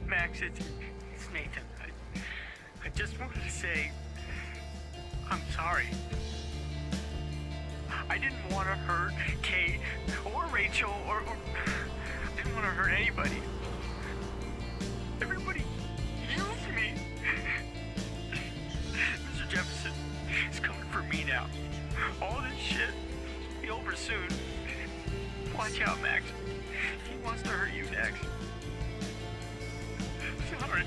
Max, it's Nathan. I just wanted to say, I'm sorry. I didn't want to hurt Kate or Rachel or I didn't want to hurt anybody. Everybody used me. Mr. Jefferson is coming for me now. All this shit will be over soon. Watch out, Max. He wants to hurt you next. Sorry.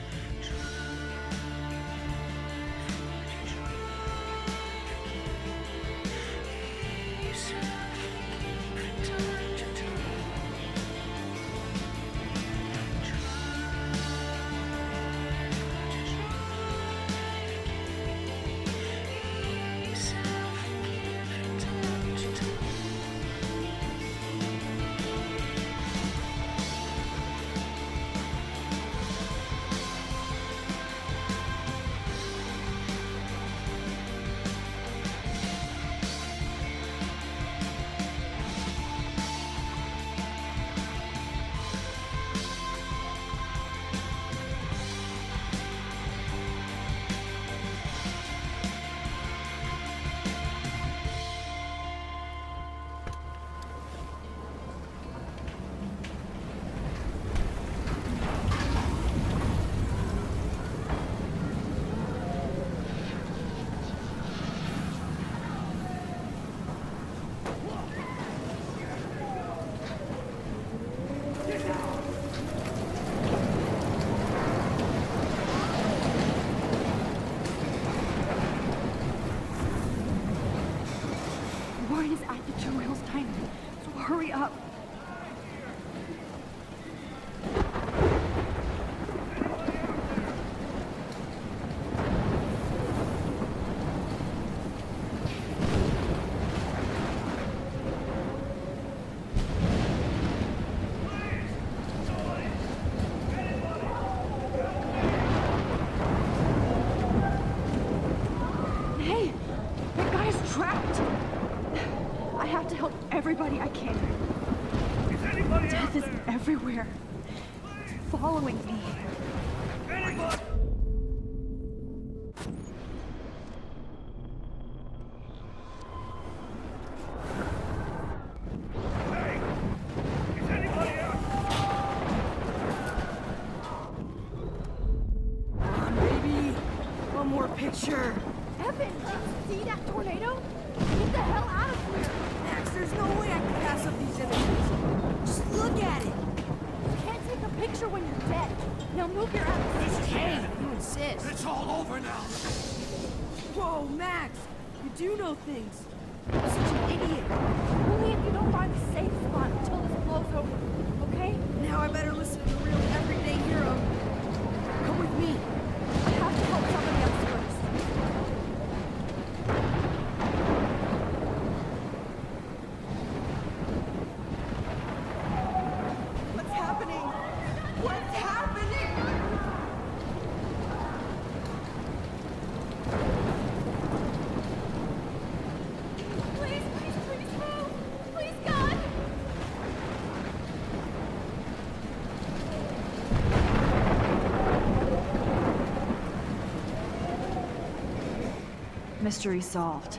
is everywhere. Following me. Picture. Evan, did you see that tornado? Get the hell out of here! Max, there's no way I can pass up these images. Just look at it. You can't take a picture when you're dead. Now move your ass. Hey, you insist. It's all over now. Whoa, Max, you do know things. You're such an idiot. Only if you don't find a safe spot until this blows over, okay? Now I better listen to the real everyday hero. Come with me. I have to help somebody else first. What's happening? What's happening? Please, please, please move! Please, God! Mystery solved.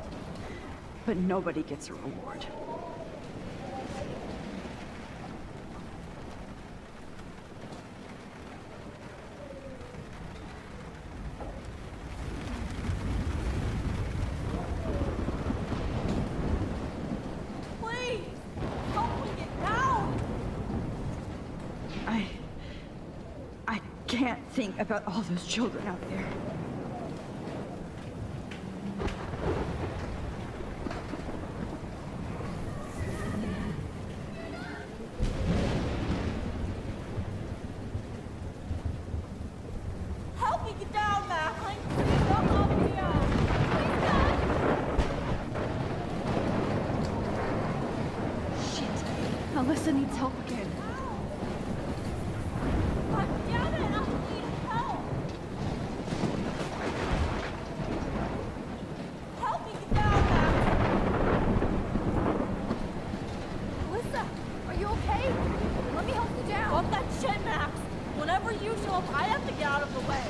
But nobody gets a reward. Please! Help me get down! I can't think about all those children out there. Help me get down, Mac! Stop up here! Please, God! Shit. Alyssa needs help again. God damn it! I need help! Help me get down, Mac! Alyssa, are you okay? Let me help you down. Fuck that shit, Max! Whenever you show up, I have to get out of the way.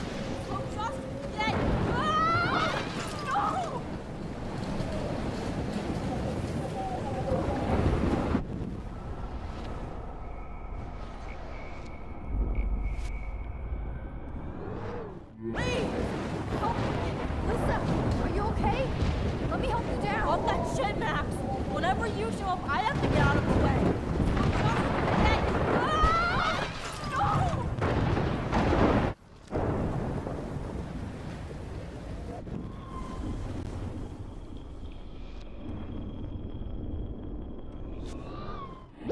So just get... Ah! No! Please! Help me get... Alyssa, are you okay? Let me help you down. Fuck that shit, Max! Whenever you show up, I have to get out of the way. So just get... Ah! No!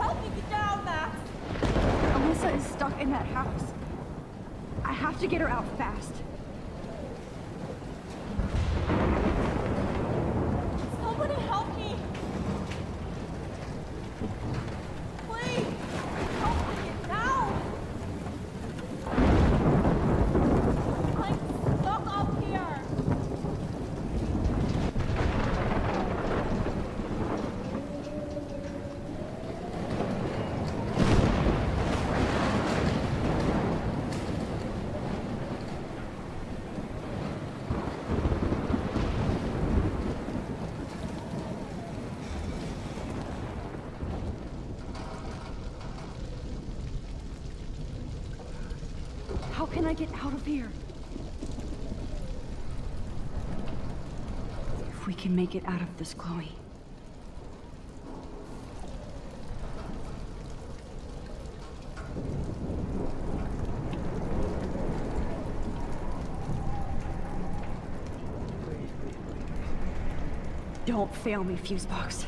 Help me get down, Max! Alyssa is stuck in that house. I have to get her out fast. Somebody help me! Please! Help me get down! I'm stuck up here! How can I get out of here? If we can make it out of this, Chloe. Don't fail me, Fusebox.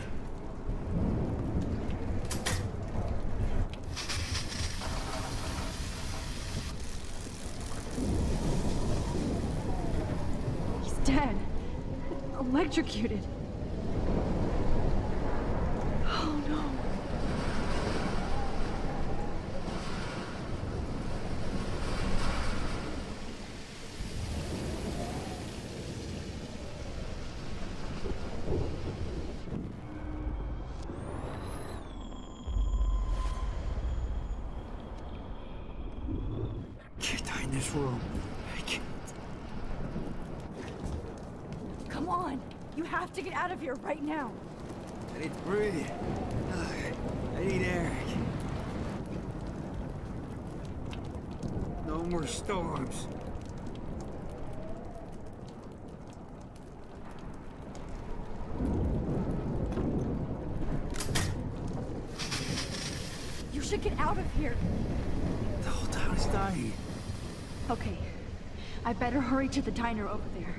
He's dead. Electrocuted. Oh no. in this room. I can't. Come on! You have to get out of here right now! I need to breathe. I need air. No more storms. You should get out of here! The whole town is dying. Okay, I better hurry to the diner over there.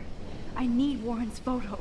I need Warren's photo.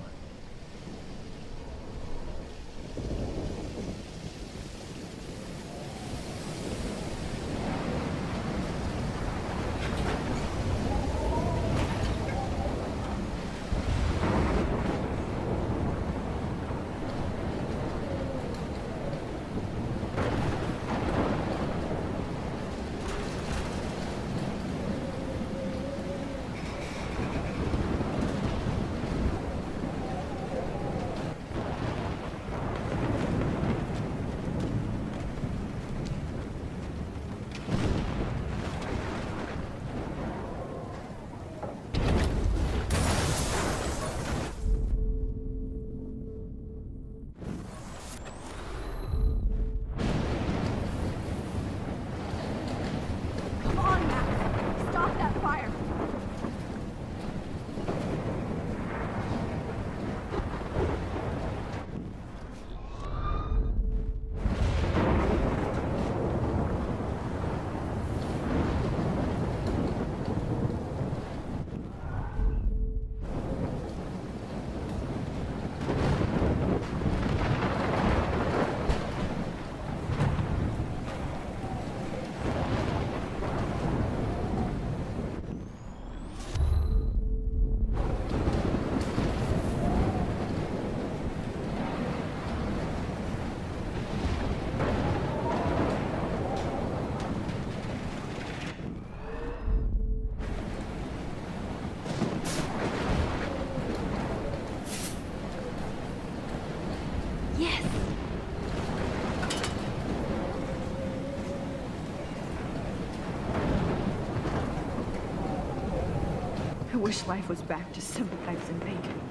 I wish life was back to simple eggs and bacon.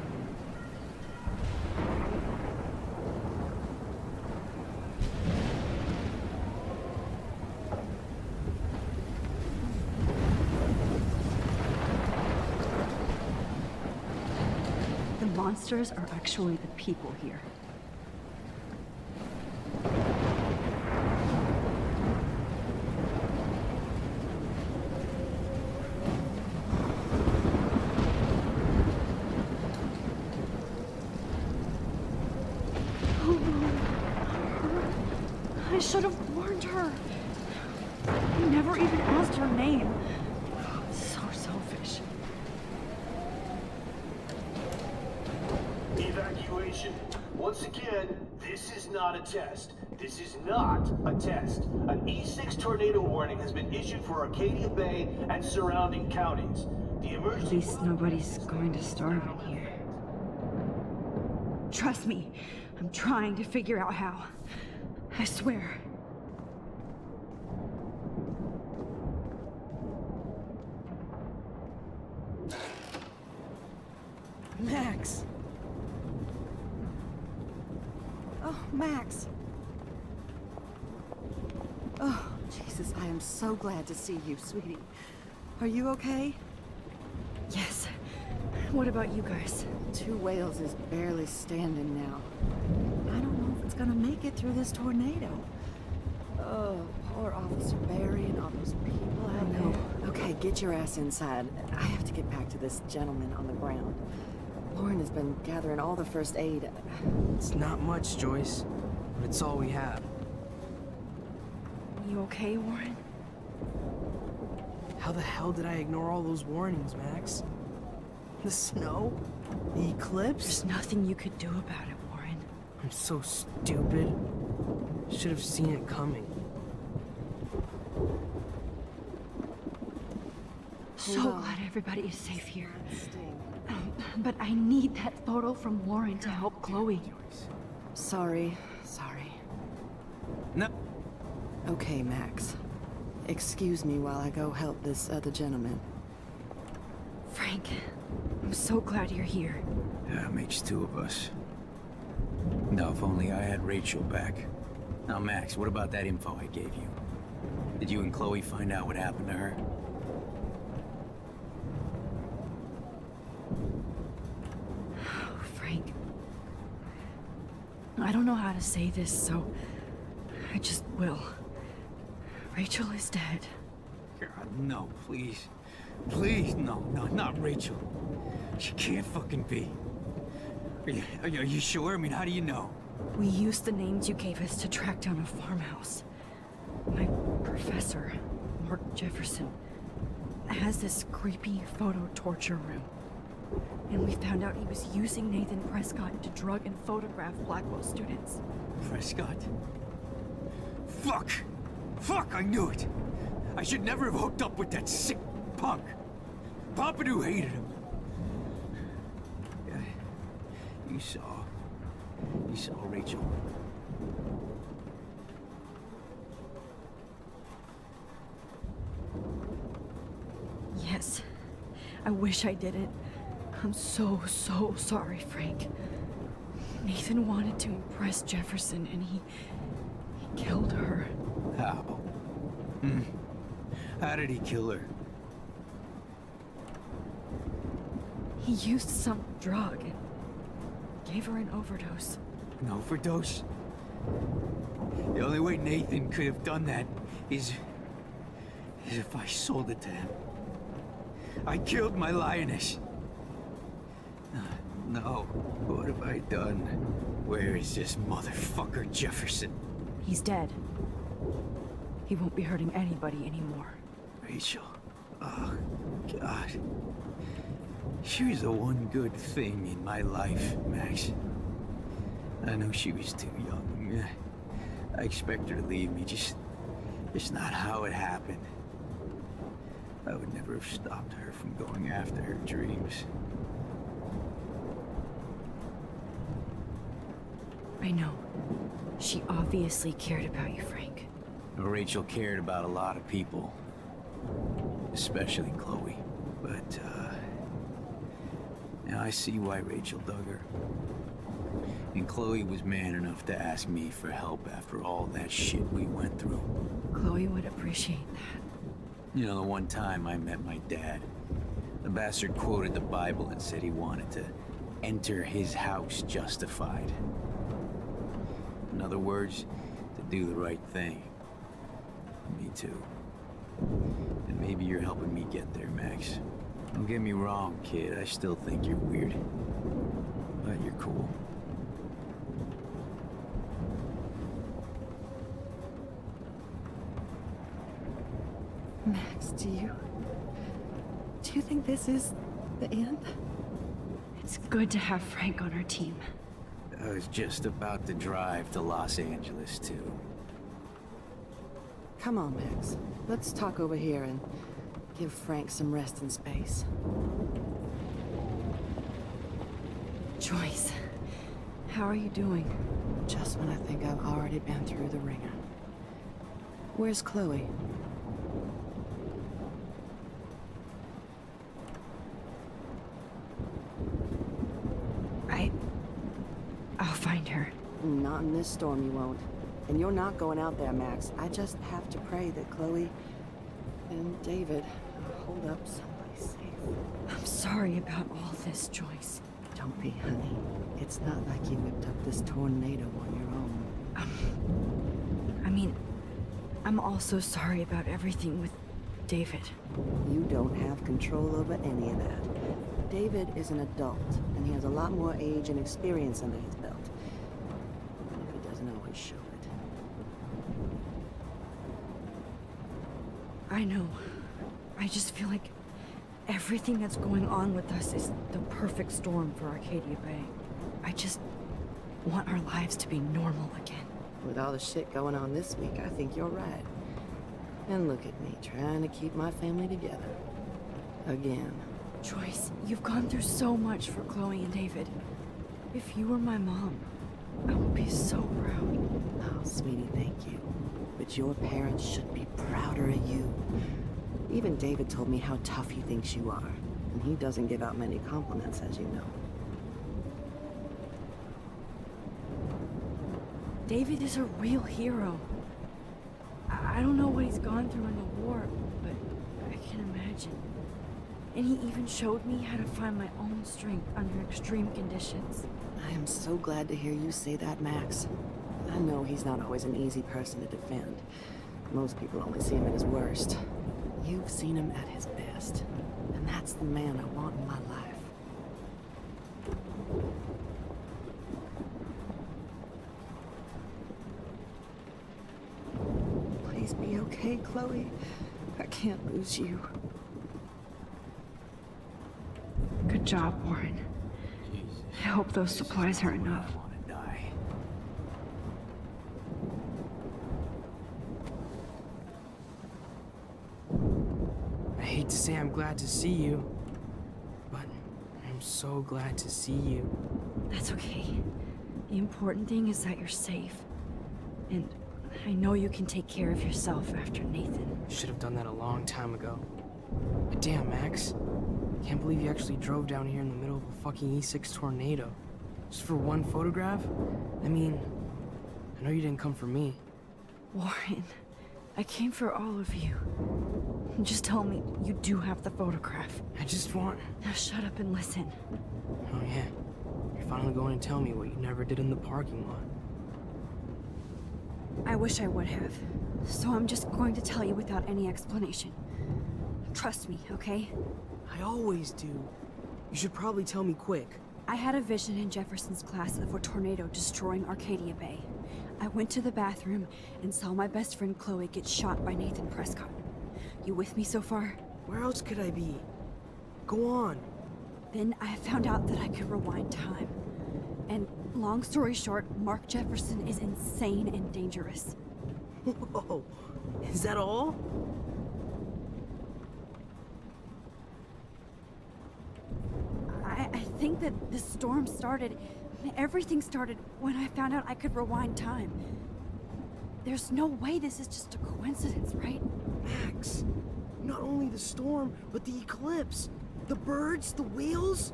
The monsters are actually the people here. I should have warned her. I never even asked her name. So selfish. Evacuation. Once again, this is not a test. This is not a test. An E6 tornado warning has been issued for Arcadia Bay and surrounding counties. The emergency... At least nobody's going to starve in here. Trust me, I'm trying to figure out how. I swear. Max! Oh, Max! Oh, Jesus, I am so glad to see you, sweetie. Are you okay? Yes. What about you guys? Two Whales is barely standing now. I don't know if it's gonna make it through this tornado. Oh, poor Officer Barry and all those people out there. Okay, get your ass inside. I have to get back to this gentleman on the ground. Lauren has been gathering all the first aid. It's not much, Joyce, but it's all we have. You okay, Warren? How the hell did I ignore all those warnings, Max? The snow? The eclipse? There's nothing you could do about it, Warren. I'm so stupid. Should have seen it coming. So glad everybody is safe here. But I need that photo from Lauren to help Chloe. Sorry. No. Okay, Max. Excuse me while I go help this other gentleman. Frank, I'm so glad you're here. Yeah, makes two of us. Now, if only I had Rachel back. Now, Max, what about that info I gave you? Did you and Chloe find out what happened to her? Oh, Frank. I don't know how to say this, so I just will. Rachel is dead. God, no, please. Please, no, not Rachel. She can't fucking be. Are you sure? I mean, how do you know? We used the names you gave us to track down a farmhouse. My professor, Mark Jefferson, has this creepy photo torture room. And we found out he was using Nathan Prescott to drug and photograph Blackwell students. Prescott? Fuck! Fuck, I knew it! I should never have hooked up with that sick punk. Pompidou hated him. Yeah, you saw Rachel. Yes. I wish I didn't. I'm so sorry, Frank. Nathan wanted to impress Jefferson, and he killed her. How? How did he kill her? He used some drug and gave her an overdose. An overdose? The only way Nathan could have done that is if I sold it to him. I killed my lioness. No, what have I done? Where is this motherfucker Jefferson? He's dead. He won't be hurting anybody anymore. Rachel. Oh, God. She was the one good thing in my life, Max. I know she was too young. I expect her to leave me, just not how it happened. I would never have stopped her from going after her dreams. I know. She obviously cared about you, Frank. Rachel cared about a lot of people. Especially Chloe. But, now I see why Rachel dug her. And Chloe was man enough to ask me for help after all that shit we went through. Chloe would appreciate that. You know, the one time I met my dad, the bastard quoted the Bible and said he wanted to enter his house justified. In other words, to do the right thing. Me too. And maybe you're helping me get there, Max. Don't get me wrong, kid. I still think you're weird. But you're cool. Max, do you think this is the end? It's good to have Frank on our team. I was just about to drive to Los Angeles, too. Come on, Max. Let's talk over here and give Frank some rest and space. Joyce, how are you doing? Just when I think I've already been through the ringer. Where's Chloe? I'll find her. Not in this storm, you won't. And you're not going out there, Max. I just have to pray that Chloe and David hold up someplace safe. I'm sorry about all this, Joyce. Don't be, honey. It's not like you whipped up this tornado on your own. I mean, I'm also sorry about everything with David. You don't have control over any of that. David is an adult, and he has a lot more age and experience under his belt. Even if he doesn't always show it. I know. I just feel like everything that's going on with us is the perfect storm for Arcadia Bay. I just want our lives to be normal again. With all the shit going on this week, I think you're right. And look at me, trying to keep my family together. Again. Joyce, you've gone through so much for Chloe and David. If you were my mom, I would be so proud. Oh, sweetie, thank you. But your parents should be prouder of you Even David told me how tough he thinks you are. And he doesn't give out many compliments, as you know. David is a real hero. I don't know what he's gone through in the war, but I can imagine. And he even showed me how to find my own strength under extreme conditions. I am so glad to hear you say that, Max. I know he's not always an easy person to defend. Most people only see him at his worst. You've seen him at his best. And that's the man I want in my life. Please be okay, Chloe. I can't lose you. Good job, Warren. I hope those supplies are enough. I hate to say I'm glad to see you, but I'm so glad to see you. That's okay. The important thing is that you're safe. And I know you can take care of yourself after Nathan. Should have done that a long time ago. But damn, Max. Can't believe you actually drove down here in the middle of a fucking E6 tornado. Just for one photograph? I mean, I know you didn't come for me. Warren, I came for all of you. Just tell me you do have the photograph. I just want... Now shut up and listen. Oh yeah. You're finally going to tell me what you never did in the parking lot. I wish I would have. So I'm just going to tell you without any explanation. Trust me, okay? I always do. You should probably tell me quick. I had a vision in Jefferson's class of a tornado destroying Arcadia Bay. I went to the bathroom and saw my best friend Chloe get shot by Nathan Prescott. You with me so far? Where else could I be? Go on. Then I found out that I could rewind time. And long story short, Mark Jefferson is insane and dangerous. Whoa, is that all? I think that the storm started, everything started when I found out I could rewind time. There's no way this is just a coincidence, right? Max, not only the storm, but the eclipse, the birds, the whales,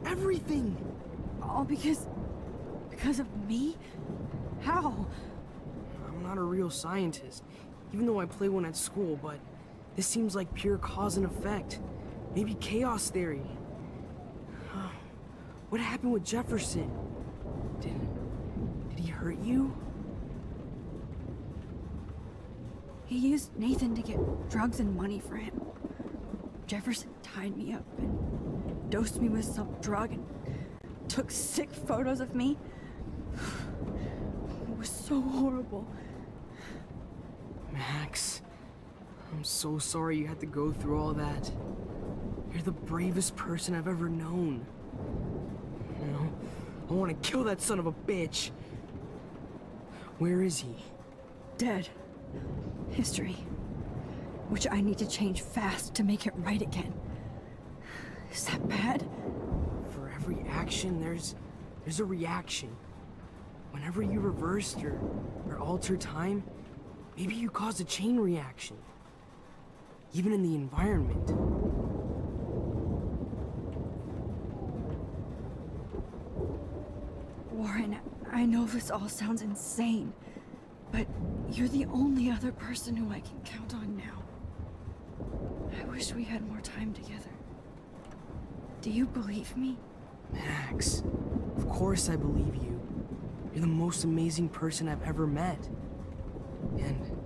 everything. All because of me? How? I'm not a real scientist, even though I play one at school, but this seems like pure cause and effect. Maybe chaos theory. What happened with Jefferson? Did he hurt you? He used Nathan to get drugs and money for him. Jefferson tied me up and dosed me with some drug and took sick photos of me. It was so horrible. Max, I'm so sorry you had to go through all that. You're the bravest person I've ever known. You know, I want to kill that son of a bitch. Where is he? Dead. History. Which I need to change fast to make it right again. Is that bad? For every action, there's a reaction. Whenever you reversed or altered time, maybe you caused a chain reaction. Even in the environment. Warren, I know this all sounds insane, but you're the only other person who I can count on now. I wish we had more time together. Do you believe me? Max, of course I believe you. You're the most amazing person I've ever met. And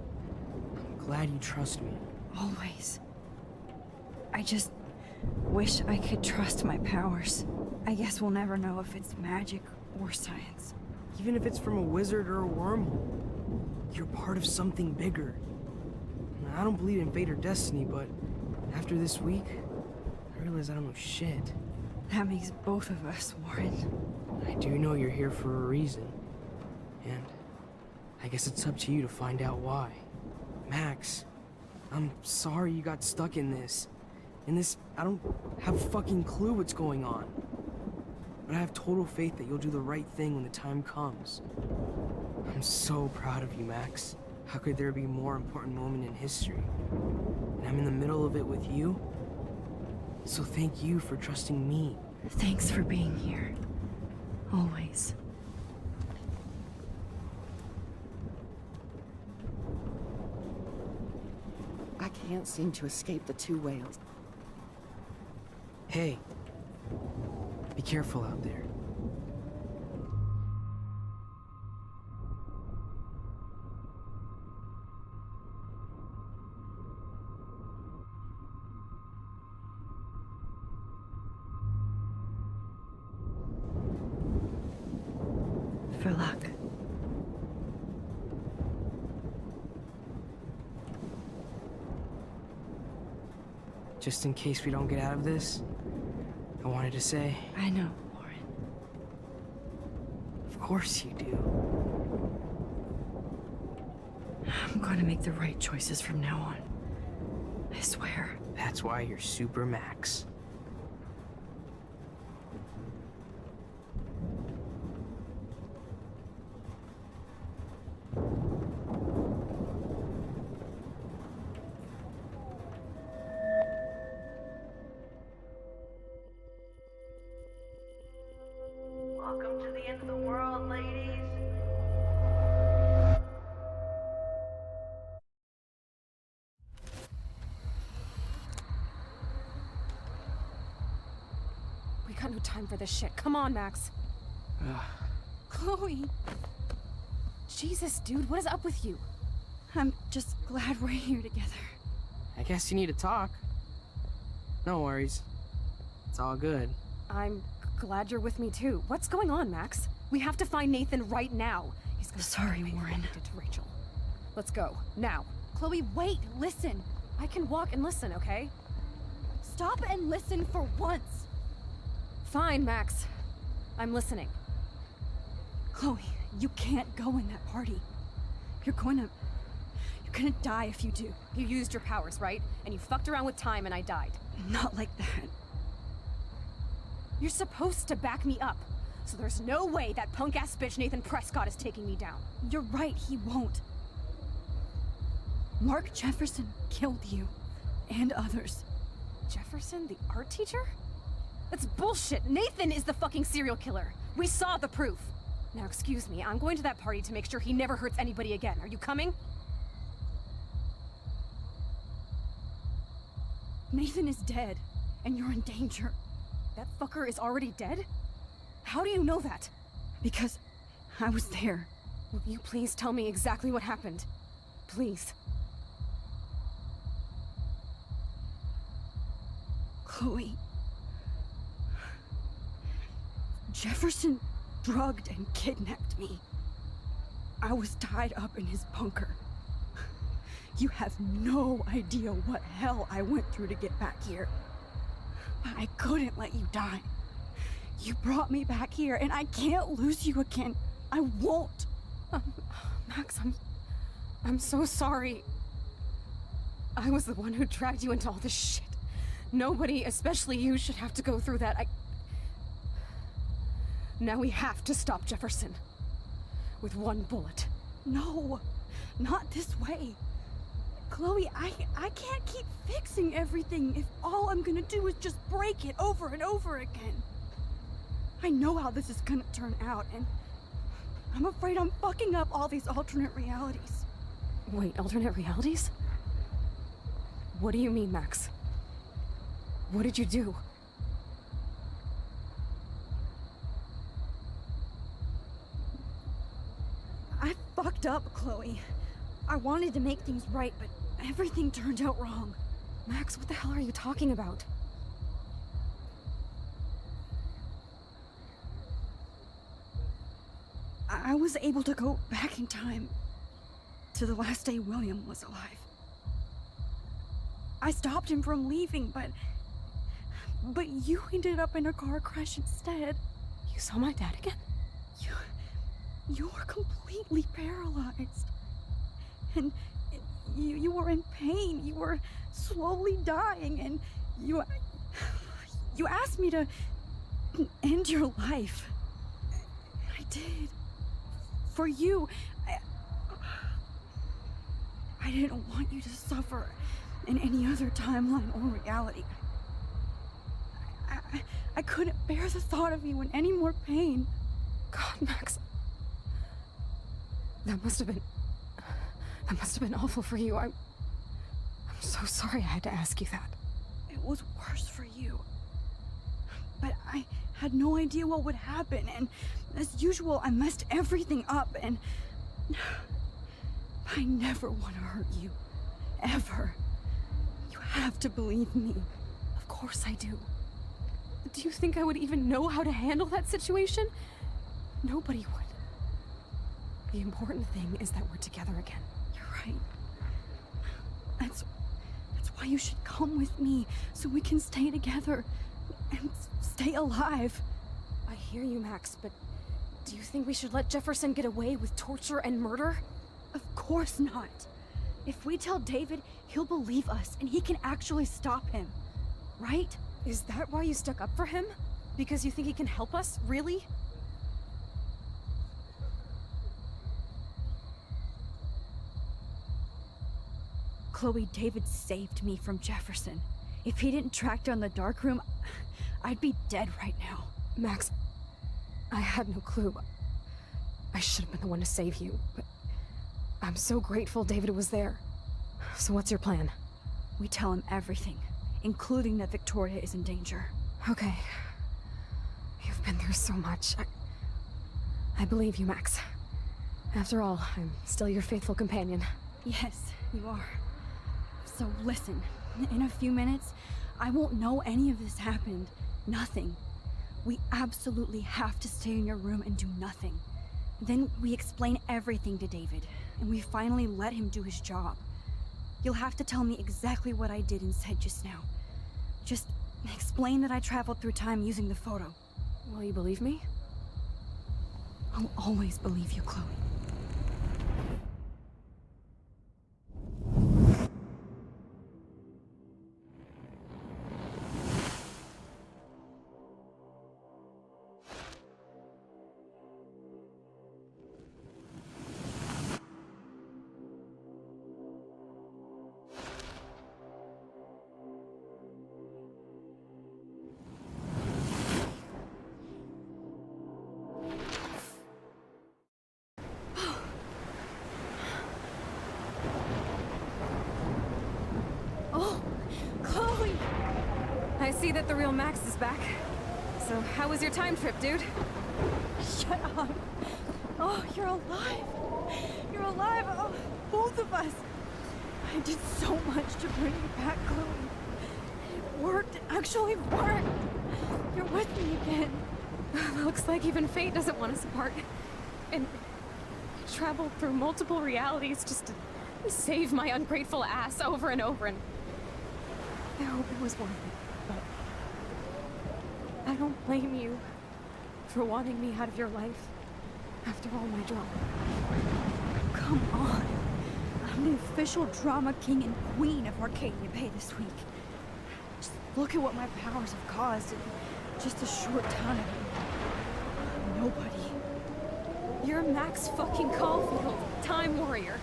I'm glad you trust me. Always. I just wish I could trust my powers. I guess we'll never know if it's magic or science. Even if it's from a wizard or a wormhole, you're part of something bigger. I don't believe in fate or destiny, but after this week, I realize I don't know shit. That makes both of us, Warren. I do know you're here for a reason. And I guess it's up to you to find out why. Max, I'm sorry you got stuck in this. I don't have a fucking clue what's going on. But I have total faith that you'll do the right thing when the time comes. I'm so proud of you, Max. How could there be a more important moment in history? and I'm in the middle of it with you. So thank you for trusting me. Thanks for being here. Always. I can't seem to escape the two whales. Hey, be careful out there. For luck. Just in case we don't get out of this, I wanted to say... I know, Warren. Of course you do. I'm going to make the right choices from now on. I swear. That's why you're Super Max. Welcome to the end of the world, ladies. We got no time for this shit. Come on, Max. Chloe. Jesus, dude, what is up with you? I'm just glad we're here together. I guess you need to talk. No worries. It's all good. I'm glad you're with me too. What's going on, Max? We have to find Nathan right now. He's gonna Sorry, Warren. Did to Rachel. Let's go now. Chloe, wait. Listen. I can walk and listen, okay? Stop and listen for once. Fine, Max. I'm listening. Chloe, you can't go in that party. You're gonna die if you do. You used your powers, right? And you fucked around with time and I died. Not like that. You're supposed to back me up. So there's no way that punk-ass bitch Nathan Prescott is taking me down. You're right, he won't. Mark Jefferson killed you. And others. Jefferson, the art teacher? That's bullshit. Nathan is the fucking serial killer. We saw the proof. Now, excuse me, I'm going to that party to make sure he never hurts anybody again. Are you coming? Nathan is dead, and you're in danger. That fucker is already dead? How do you know that? Because I was there. Will you please tell me exactly what happened? Please. Chloe. Jefferson drugged and kidnapped me. I was tied up in his bunker. You have no idea what hell I went through to get back here. But I couldn't let you die. You brought me back here, and I can't lose you again. I won't. Max, I'm so sorry. I was the one who dragged you into all this shit. Nobody, especially you, should have to go through that. Now we have to stop Jefferson. With one bullet. No, not this way. Chloe, I can't keep fixing everything if all I'm gonna do is just break it over and over again. I know how this is gonna turn out, and I'm afraid I'm fucking up all these alternate realities. Wait, alternate realities? What do you mean, Max? What did you do? I fucked up, Chloe. I wanted to make things right, but everything turned out wrong. Max, what the hell are you talking about? I was able to go back in time to the last day William was alive. I stopped him from leaving, but you ended up in a car crash instead. You saw my dad again? You were completely paralyzed. And you were in pain. You were slowly dying, and you asked me to end your life. I did. For you. I didn't want you to suffer in any other timeline or reality. I couldn't bear the thought of you in any more pain. God, Max. That must have been awful for you. I'm so sorry I had to ask you that. It was worse for you. But I had no idea what would happen, and as usual, I messed everything up, and I never want to hurt you. Ever. You have to believe me. Of course I do. Do you think I would even know how to handle that situation? Nobody would. The important thing is that we're together again. You're right. That's why you should come with me, so we can stay together and stay alive. I hear you, Max, but do you think we should let Jefferson get away with torture and murder? Of course not. If we tell David, he'll believe us, and he can actually stop him. Right? Is that why you stuck up for him? Because you think he can help us? Really? Chloe, David saved me from Jefferson. If he didn't track down the dark room, I'd be dead right now. Max, I had no clue. I should have been the one to save you, but I'm so grateful David was there. So what's your plan? We tell him everything, including that Victoria is in danger. Okay. You've been through so much. I believe you, Max. After all, I'm still your faithful companion. Yes, you are. So listen, in a few minutes, I won't know any of this happened. Nothing. We absolutely have to stay in your room and do nothing. Then we explain everything to David, and we finally let him do his job. You'll have to tell me exactly what I did and said just now. Just explain that I traveled through time using the photo. Will you believe me? I'll always believe you, Chloe. I see that the real Max is back. So, how was your time trip, dude? Shut up. Oh, you're alive. You're alive. Oh, both of us. I did so much to bring you back, Chloe. It worked. It actually worked. You're with me again. Looks like even fate doesn't want us apart. And I traveled through multiple realities just to save my ungrateful ass over and over, and I hope it was worth it. But I don't blame you for wanting me out of your life after all my drama. Come on. I'm the official drama king and queen of Arcadia Bay this week. Just look at what my powers have caused in just a short time. Nobody. You're Max fucking Caulfield, Time Warrior.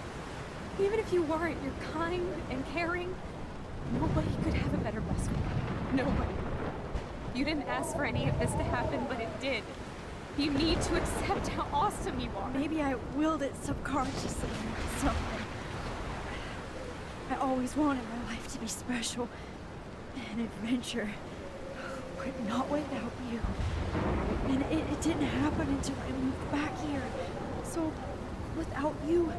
Even if you weren't, you're kind and caring. Nobody could have a better best friend. Nobody. You didn't ask for any of this to happen, but it did. You need to accept how awesome you are. Maybe I willed it subconsciously or something. I always wanted my life to be special. An adventure. But not without you. And it didn't happen until I moved back here. So, without you,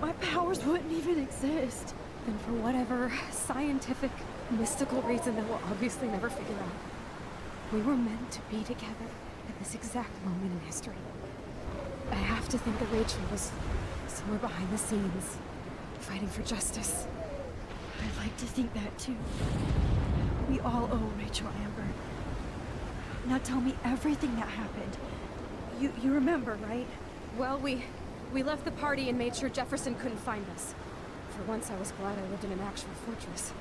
my powers wouldn't even exist. And for whatever scientific, mystical reason that we'll obviously never figure out, we were meant to be together at this exact moment in history. I have to think that Rachel was somewhere behind the scenes, fighting for justice. I'd like to think that too. We all owe Rachel Amber. Now tell me everything that happened. You remember, right? Well, we left the party and made sure Jefferson couldn't find us. For once, I was glad I lived in an actual fortress.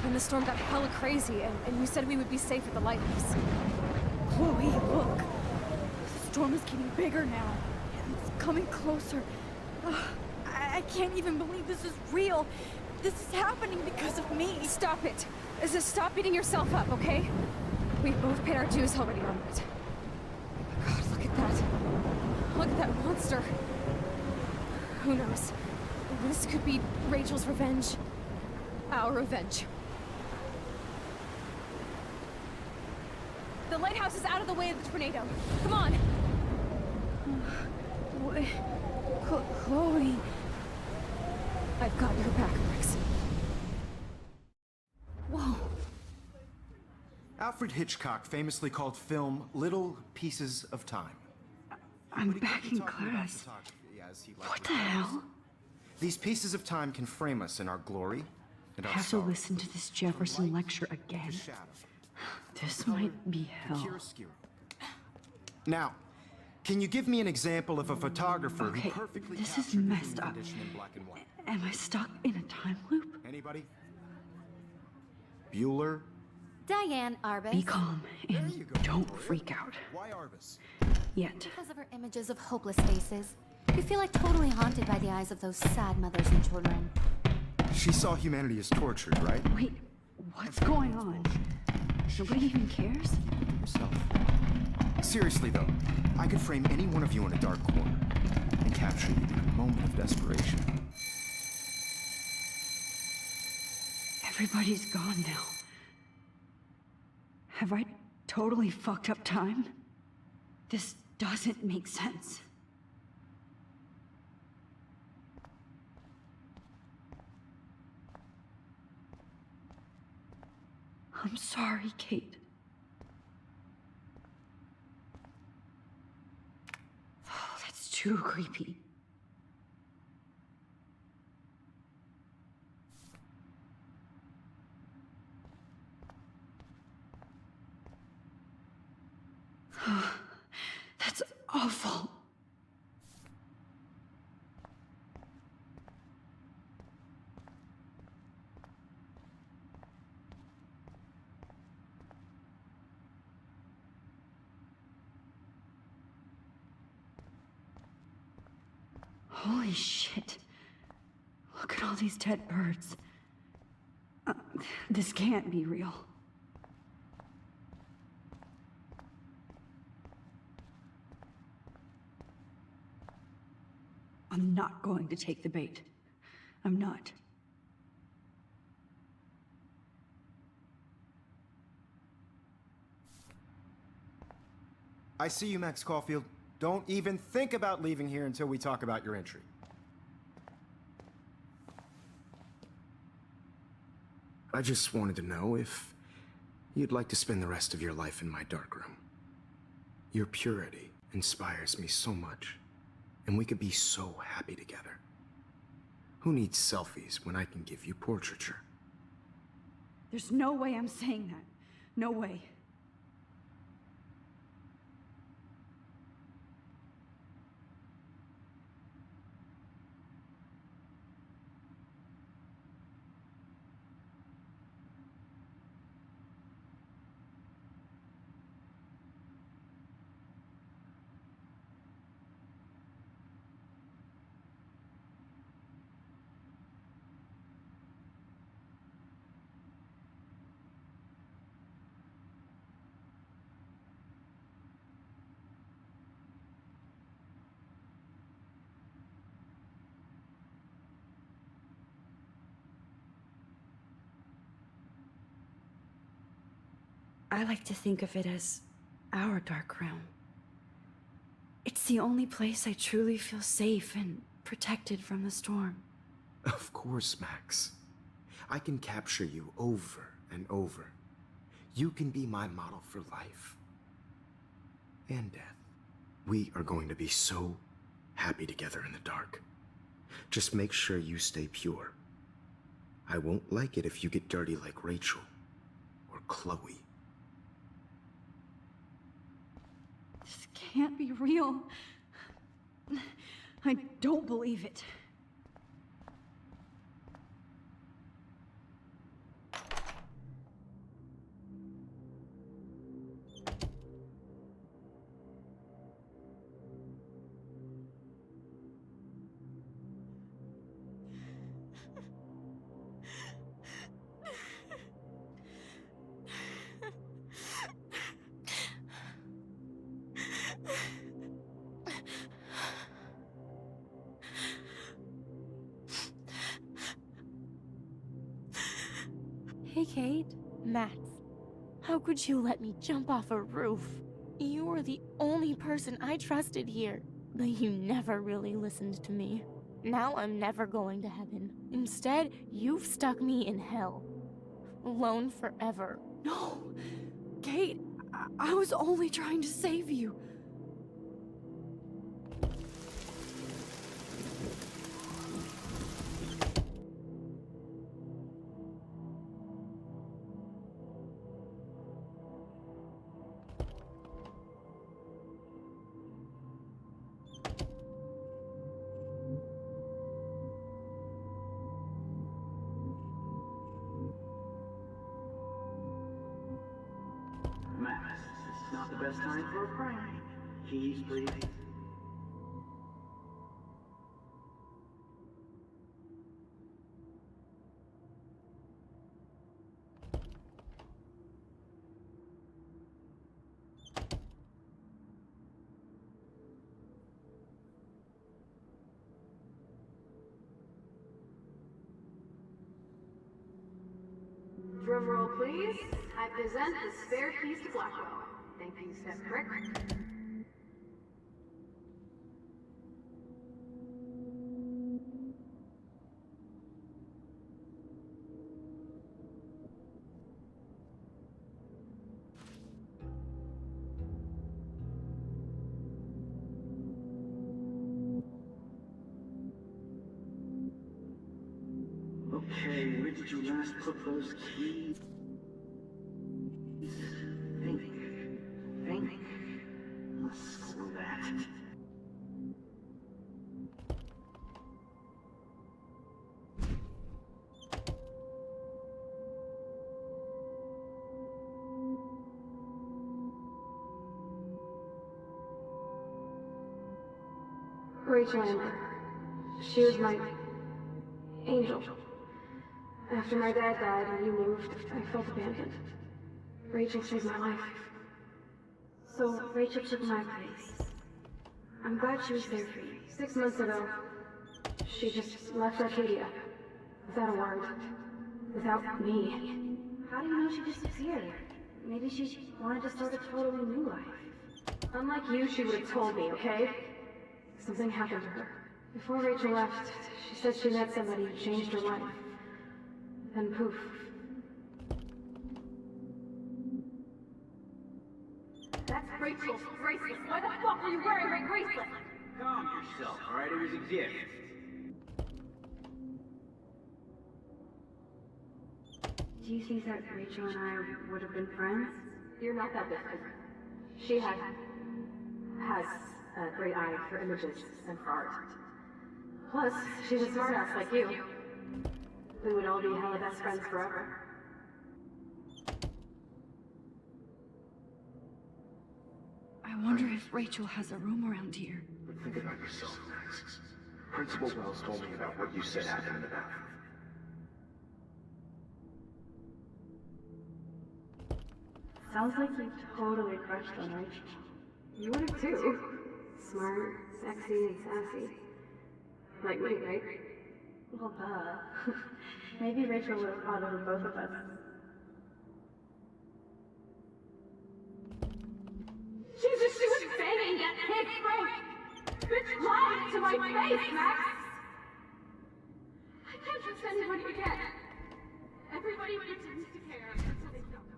Then the storm got hella crazy, and you said we would be safe at the lighthouse. Chloe, look. The storm is getting bigger now. It's coming closer. I can't even believe this is real. This is happening because of me. Stop it. Stop beating yourself up, okay? We've both paid our dues already on it. God, look at that. Look at that monster. Who knows? This could be Rachel's revenge. Our revenge. The lighthouse is out of the way of the tornado. Come on! Chloe... I've got your back, Rex. Whoa. Alfred Hitchcock famously called film little pieces of time. I'm back in class. What the hell? These pieces of time can frame us in our glory and I our have to sorrow. listen to this Jefferson lecture again. This might be hell. Now, can you give me an example of a photographer Okay, who perfectly this is captured the messed human up. condition in black and white? Am I stuck in a time loop? Anybody? Bueller? Diane Arbus. Be calm and don't freak out. Why Arbus? Yet. Because of her images of hopeless faces. You feel like totally haunted by the eyes of those sad mothers and children. She saw humanity as tortured, right? Wait, what's going on? Nobody even cares? Yourself. Seriously though, I could frame any one of you in a dark corner and capture you in a moment of desperation. Everybody's gone now. Have I totally fucked up time? This doesn't make sense. I'm sorry, Kate. Oh, that's too creepy. That's awful. Holy shit. Look at all these dead birds. This can't be real. I'm not going to take the bait. I'm not. I see you, Max Caulfield. Don't even think about leaving here until we talk about your entry. I just wanted to know if you'd like to spend the rest of your life in my darkroom. Your purity inspires me so much, and we could be so happy together. Who needs selfies when I can give you portraiture? There's no way I'm saying that. No way. I like to think of it as our dark realm. It's the only place I truly feel safe and protected from the storm. Of course, Max. I can capture you over and over. You can be my model for life and death. We are going to be so happy together in the dark. Just make sure you stay pure. I won't like it if you get dirty like Rachel or Chloe. This can't be real. I don't believe it. Hey, Kate. Max, how could you let me jump off a roof? You were the only person I trusted here, but you never really listened to me. Now I'm never going to heaven. Instead, you've stuck me in hell. Alone forever. No! Kate, I was only trying to save you. Max, this is not the best time for a prank. Keys, please. Drum roll, please. I present the spare keys to Blackwell. Thank you, Step Crick. Okay, where did you last put those keys? Think. Screw that. Rachel Amber. She was my angel. After my dad died and you moved, I felt abandoned. Rachel saved my life. So Rachel took my place. I'm glad she was there for you. 6 months ago, she just left Arcadia. Without a word. Without me. How do you know she disappeared? Maybe she wanted to start a totally new life. Unlike you, she would have told me, okay? Something happened to her. Before Rachel left, she said she met somebody who changed her life. Then poof. That's Rachel's bracelet. Why the fuck were you wearing my bracelet? Calm yourself, alright? It was a gift. Do you think that Rachel and I would have been friends? You're not that different. She has a great eye for images and for art. Plus, she's a smartass like you. We would all be hella best friends forever. I wonder if Rachel has a room around here. But think about yourself, Max. Principal Wells told me about what you said happened in the bathroom. Sounds like you totally crushed on Rachel. You would have too. Smart, sexy, and sassy. Like me, right? Well, duh. Maybe Rachel would have fought over both of us. She was banging that pig Frank! Bitch lied to my face, Max! I can't trust anybody again. Everybody pretends to care until they don't.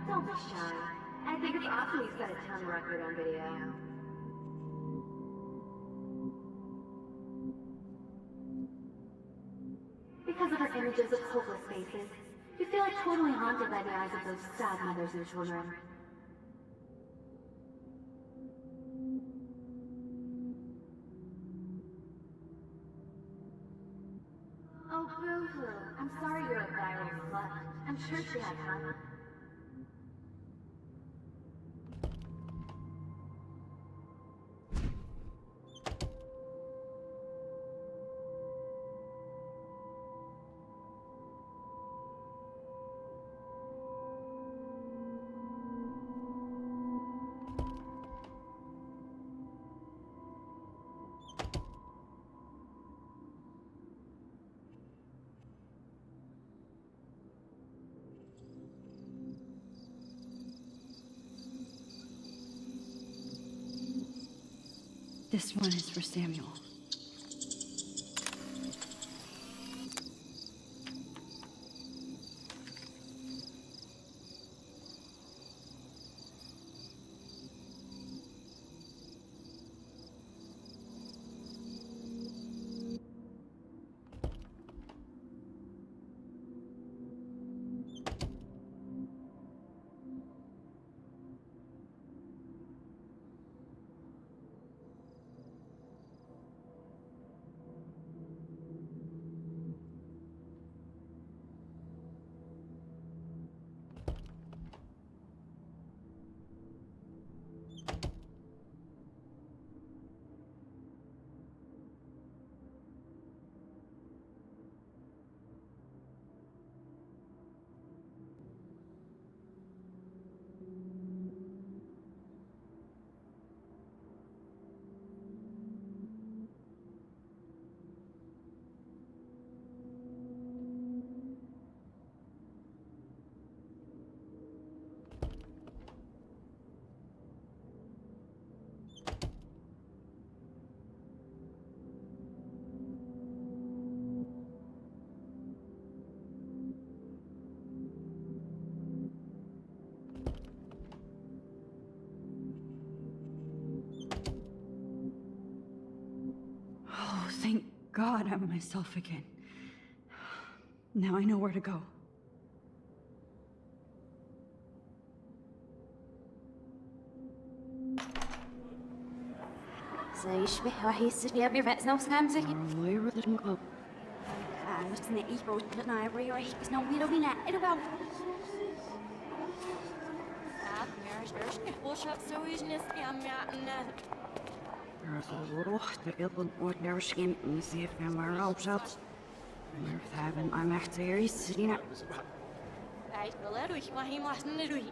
Don't be shy. I think it's awesome you set a ton record on video. Because of her images of hopeless faces, you feel like totally haunted by the eyes of those sad mothers and children. Oh, boo-hoo. I'm sorry you're a viral slut. I'm sure she had fun. This one is for Samuel. Oh, thank God I'm myself again. Now I know where to go. يشبه وحيس يا بيرفع نفس كامزك. بس نعيش بوجودنا عبري وحيس بس نومي لو بينا إلو. Rocht de ilpen wordt naar schim en ze van waar op zat. Maar hebben I'm echt serious, Serena. Hij wil er ruhig, maar hij mag niet ruhig.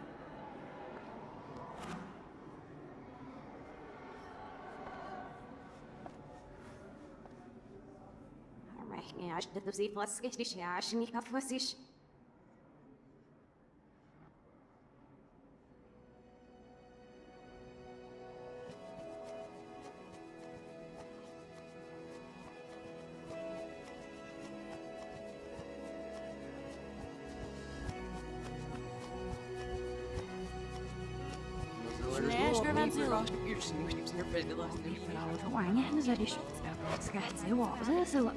Ja, ich dachte, sie was richtig, ja, ich nicht auf was ich. Wangen is dat is. Het gaat zo wat, zo.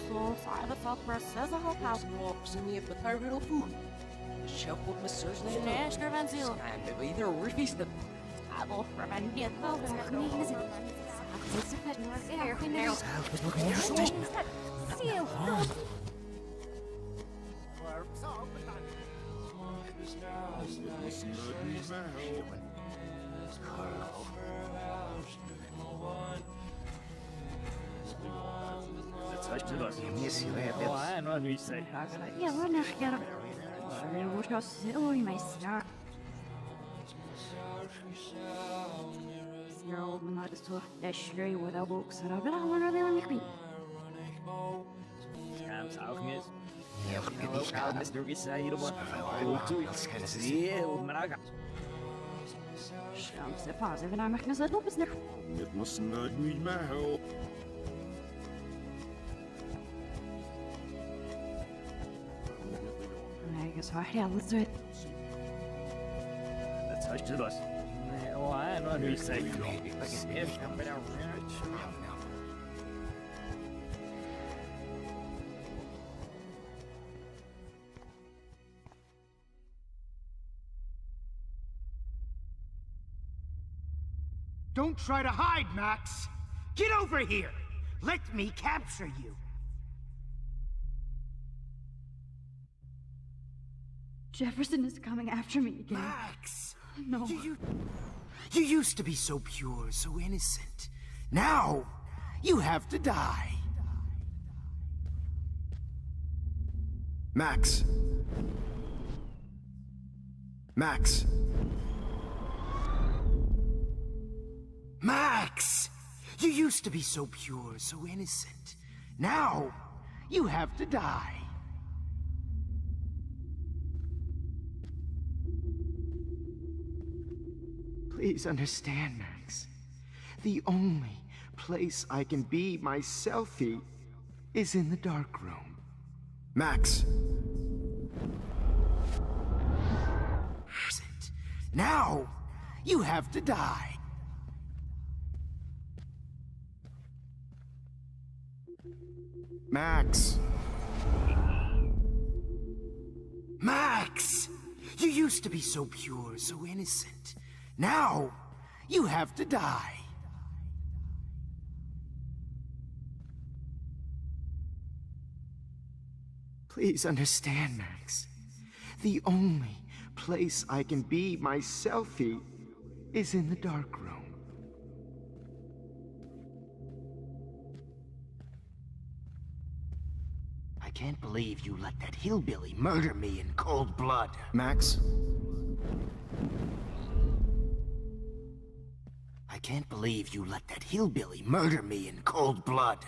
So silent talk says a whole house walks in the epicardial food. Shuffled with surgery and Ashner Van Zyl. And the leader refused the Apple from India. Oh, Ja, we're not scared of it. We're just silly, my star. You're old man, not so sure what I woke set up, but I wonder they make me. Scams auch nicht. Ja, ich kann das nur gesagt, aber du kannst es hier und man auch. Scams der Phase, wenn I'm not so open. Wir müssen nicht mehr helfen. I guess yeah, let's do it. Let's touch to us. Oh, I know who you say. Don't try to hide, Max! Get over here! Let me capture you! Jefferson is coming after me again. Max! No. You used to be so pure, so innocent. Now, you have to die. Max. Max. Max! You used to be so pure, so innocent. Now, you have to die. Please understand, Max. The only place I can be myself is in the dark room. Max! Now, you have to die. Max! Max! You used to be so pure, so innocent. Now, you have to die. Please understand, Max. The only place I can be myself is in the dark room. I can't believe you let that hillbilly murder me in cold blood. Max? I can't believe you let that hillbilly murder me in cold blood.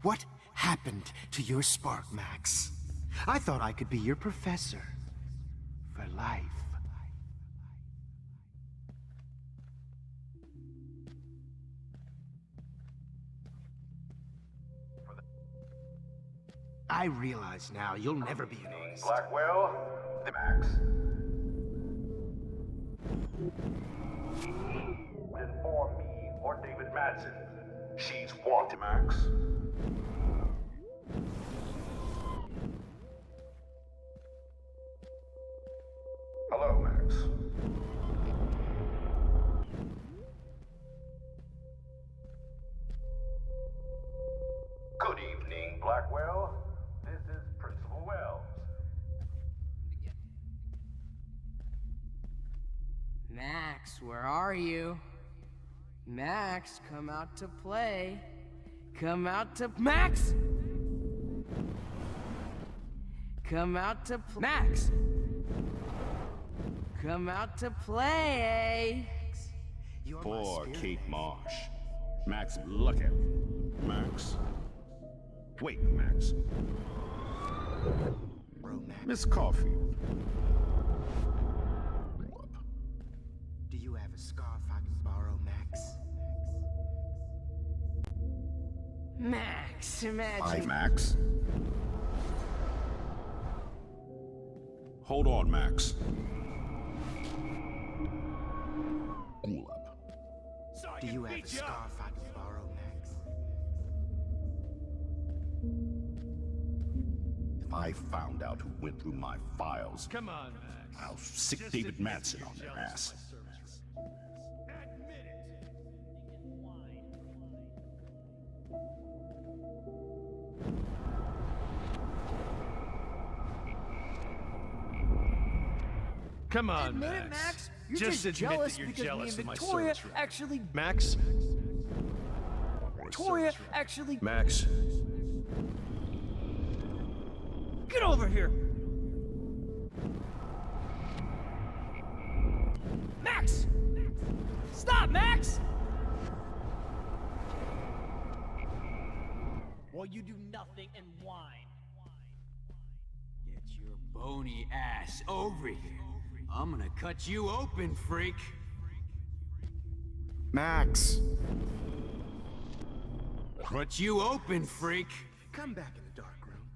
What happened to your spark, Max? I thought I could be your professor. For life. I realize now you'll never be an honest. Blackwell, the Max. Inform me or David Madsen. She's wanted, Max. Hello, Max. Good evening, Blackwell. This is Principal Wells. Max, where are you? Max, come out to play. Come out to... Max! Come out to... Max! Come out to play! Poor Kate Marsh. Max, look at him. Max. Wait, Max. Bro, Max. Miss Caulfield. Do you have a scarf I can borrow, Max? Max, imagine... Hi, Max. Hold on, Max. Cool up. Do you have a scarf I can borrow, Max? If I found out who went through my files, Come on, Max. I'll sick David Madsen on their ass. Come on, Admit Max. it, Max. You're just just admit jealous that you're because me jealous and of my Victoria service record. actually... Max? Victoria actually... Max. Get over here! Max! Stop, Max! While you do nothing and whine. Get your bony ass over here. I'm gonna cut you open, freak. Max! Cut you open, freak. Come back in the dark room.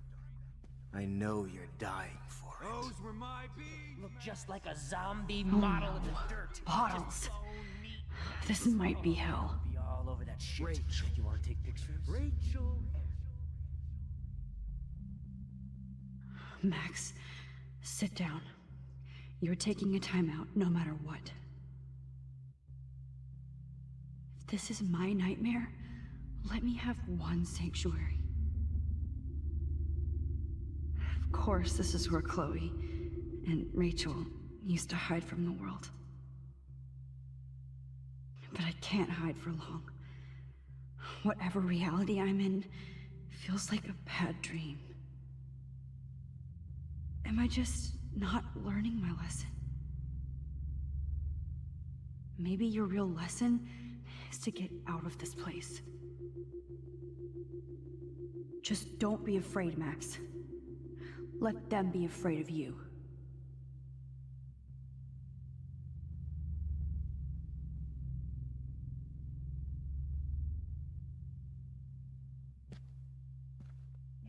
I know you're dying for it. Those were my beans. Look just like a zombie model in the dirt. Bottles. This might be hell. Be all over that shit. You wanna take pictures? Rachel. Max, sit down. You're taking a timeout no matter what. If this is my nightmare, let me have one sanctuary. Of course, this is where Chloe and Rachel used to hide from the world. But I can't hide for long. Whatever reality I'm in feels like a bad dream. Am I just not learning my lesson? Maybe your real lesson is to get out of this place. Just don't be afraid, Max. Let them be afraid of you.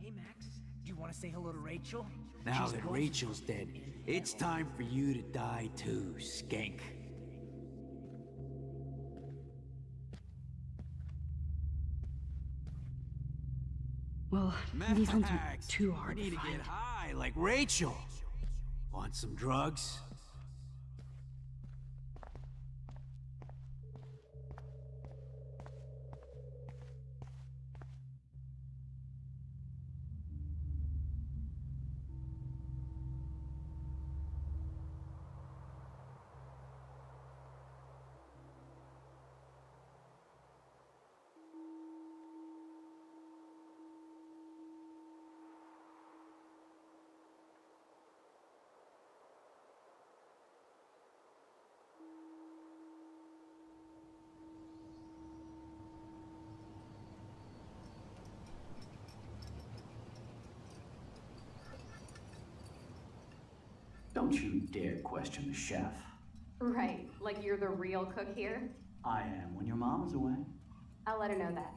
Hey, Max, do you want to say hello to Rachel? Now She's that going- Rachel's dead, it's time for you to die too, skank. Well, these ones aren't too You hard need to to find. get high like Rachel. Want some drugs? Don't you dare question the chef. Right, like you're the real cook here? I am when your mom is away. I'll let her know that.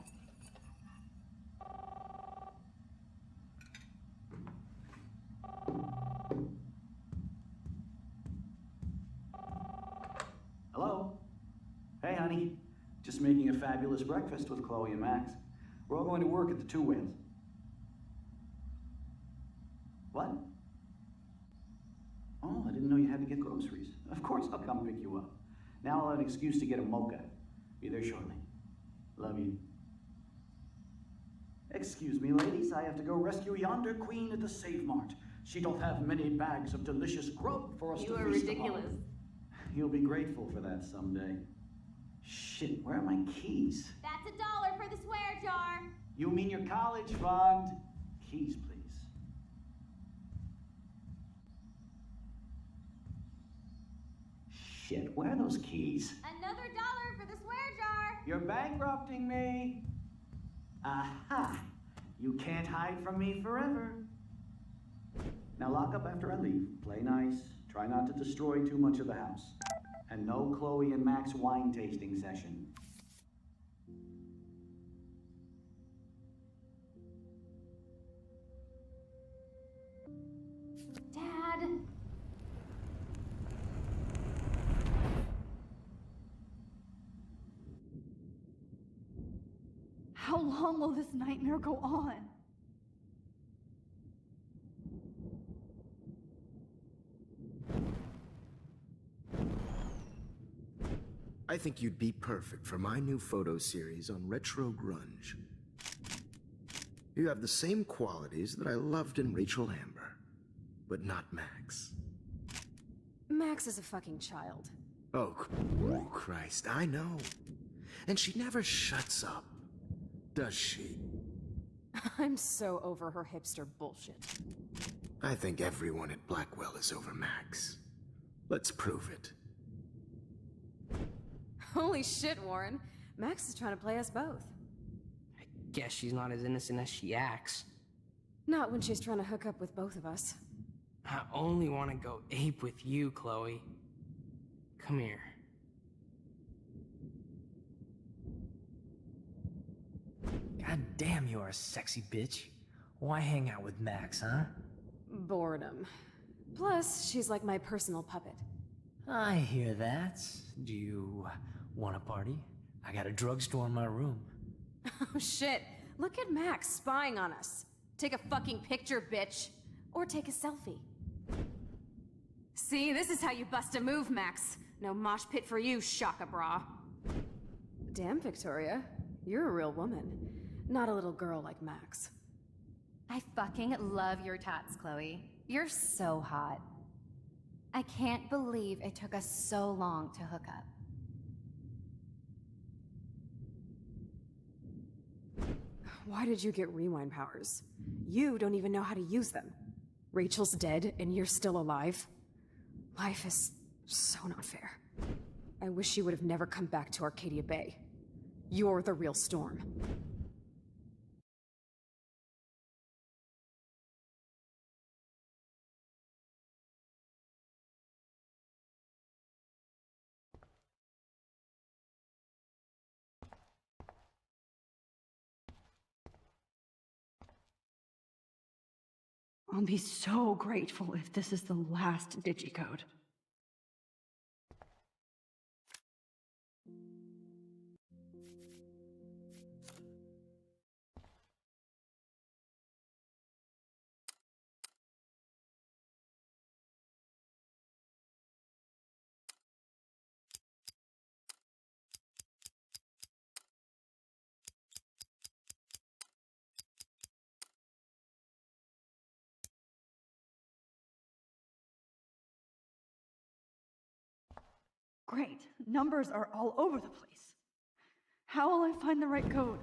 Hello? Hey, honey. Just making a fabulous breakfast with Chloe and Max. We're all going to work at the Two Whales. What? Oh, I didn't know you had to get groceries. Of course I'll come pick you up. Now I'll have an excuse to get a mocha. Be there shortly. Love you. Excuse me, ladies. I have to go rescue yonder queen at the Save Mart. She doth have many bags of delicious grub for us You to are feast ridiculous. upon. You'll be grateful for that someday. Shit, where are my keys? That's $1 for the swear jar. You mean your college fund? Keys, please. Shit, where are those keys? Another $1 for the swear jar. You're bankrupting me. Aha! You can't hide from me forever. Now lock up after I leave. Play nice. Try not to destroy too much of the house. And no Chloe and Max wine tasting session. Dad. How long will this nightmare go on? I think you'd be perfect for my new photo series on retro grunge. You have the same qualities that I loved in Rachel Amber, but not Max. Max is a fucking child. Oh, Christ, I know. And she never shuts up, does she? I'm so over her hipster bullshit. I think everyone at Blackwell is over Max. Let's prove it. Holy shit, Warren. Max is trying to play us both. Guess she's not as innocent as she acts. Not when she's trying to hook up with both of us. I only want to go ape with you, Chloe. Come here. God damn, you are a sexy bitch. Why hang out with Max, huh? Boredom. Plus, she's like my personal puppet. I hear that. Do you want a party? I got a drugstore in my room. Oh shit. Look at Max spying on us. Take a fucking picture, bitch. Or take a selfie. See, this is how you bust a move, Max. No mosh pit for you, Shaka Bra. Damn, Victoria. You're a real woman. Not a little girl like Max. I fucking love your tats, Chloe. You're so hot. I can't believe it took us so long to hook up. Why did you get rewind powers? You don't even know how to use them. Rachel's dead and you're still alive. Life is so not fair. I wish you would have never come back to Arcadia Bay. You're the real Storm. I'll be so grateful if this is the last digicode. Great. Numbers are all over the place. How will I find the right code?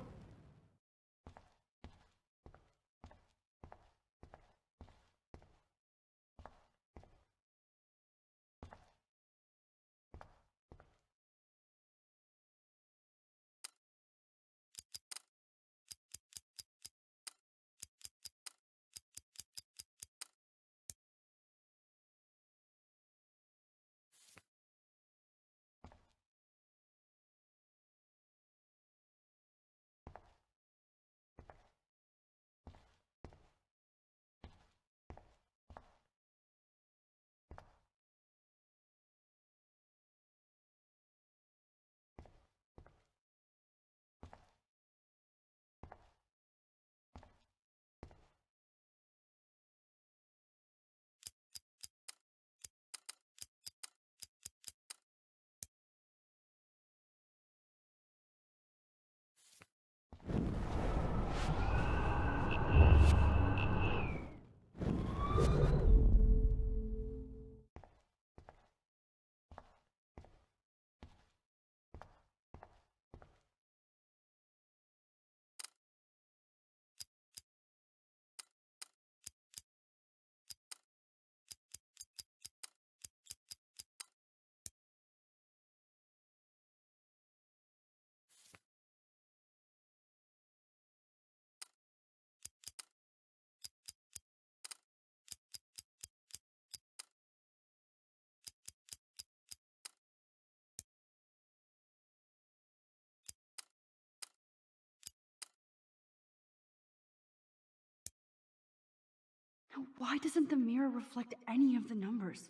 Now, why doesn't the mirror reflect any of the numbers?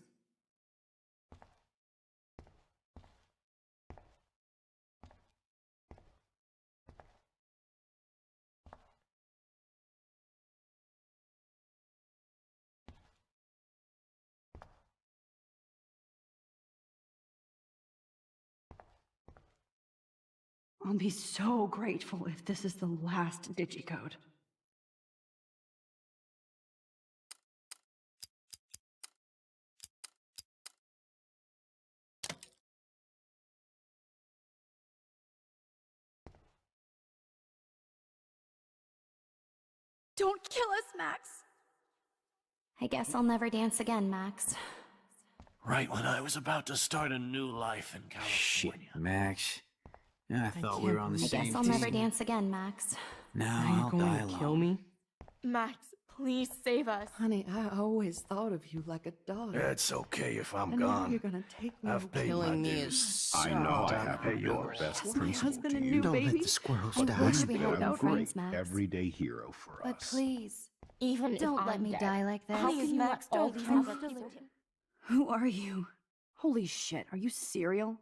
I'll be so grateful if this is the last digicode. Don't kill us, Max! I guess I'll never dance again, Max. Right when I was about to start a new life in Shit, California. Max. I thought we were on the same I guess I'll team. never dance again, Max. Now I'll die alone. Kill me? Max, please save us. Honey, I always thought of you like a daughter. It's okay if I'm And now gone. you're gonna take me I've away. paid my Killing me dues. is I know I Time to have pay been the yours. best Has my principal husband to a you. new Don't baby? let the squirrels I die. wish we You're had a no friends, great Max. everyday hero for But us. please, Even if don't I'm let me dead, die like this. How can you Max, let all don't these have other to people... Who are you? Holy shit, are you cereal?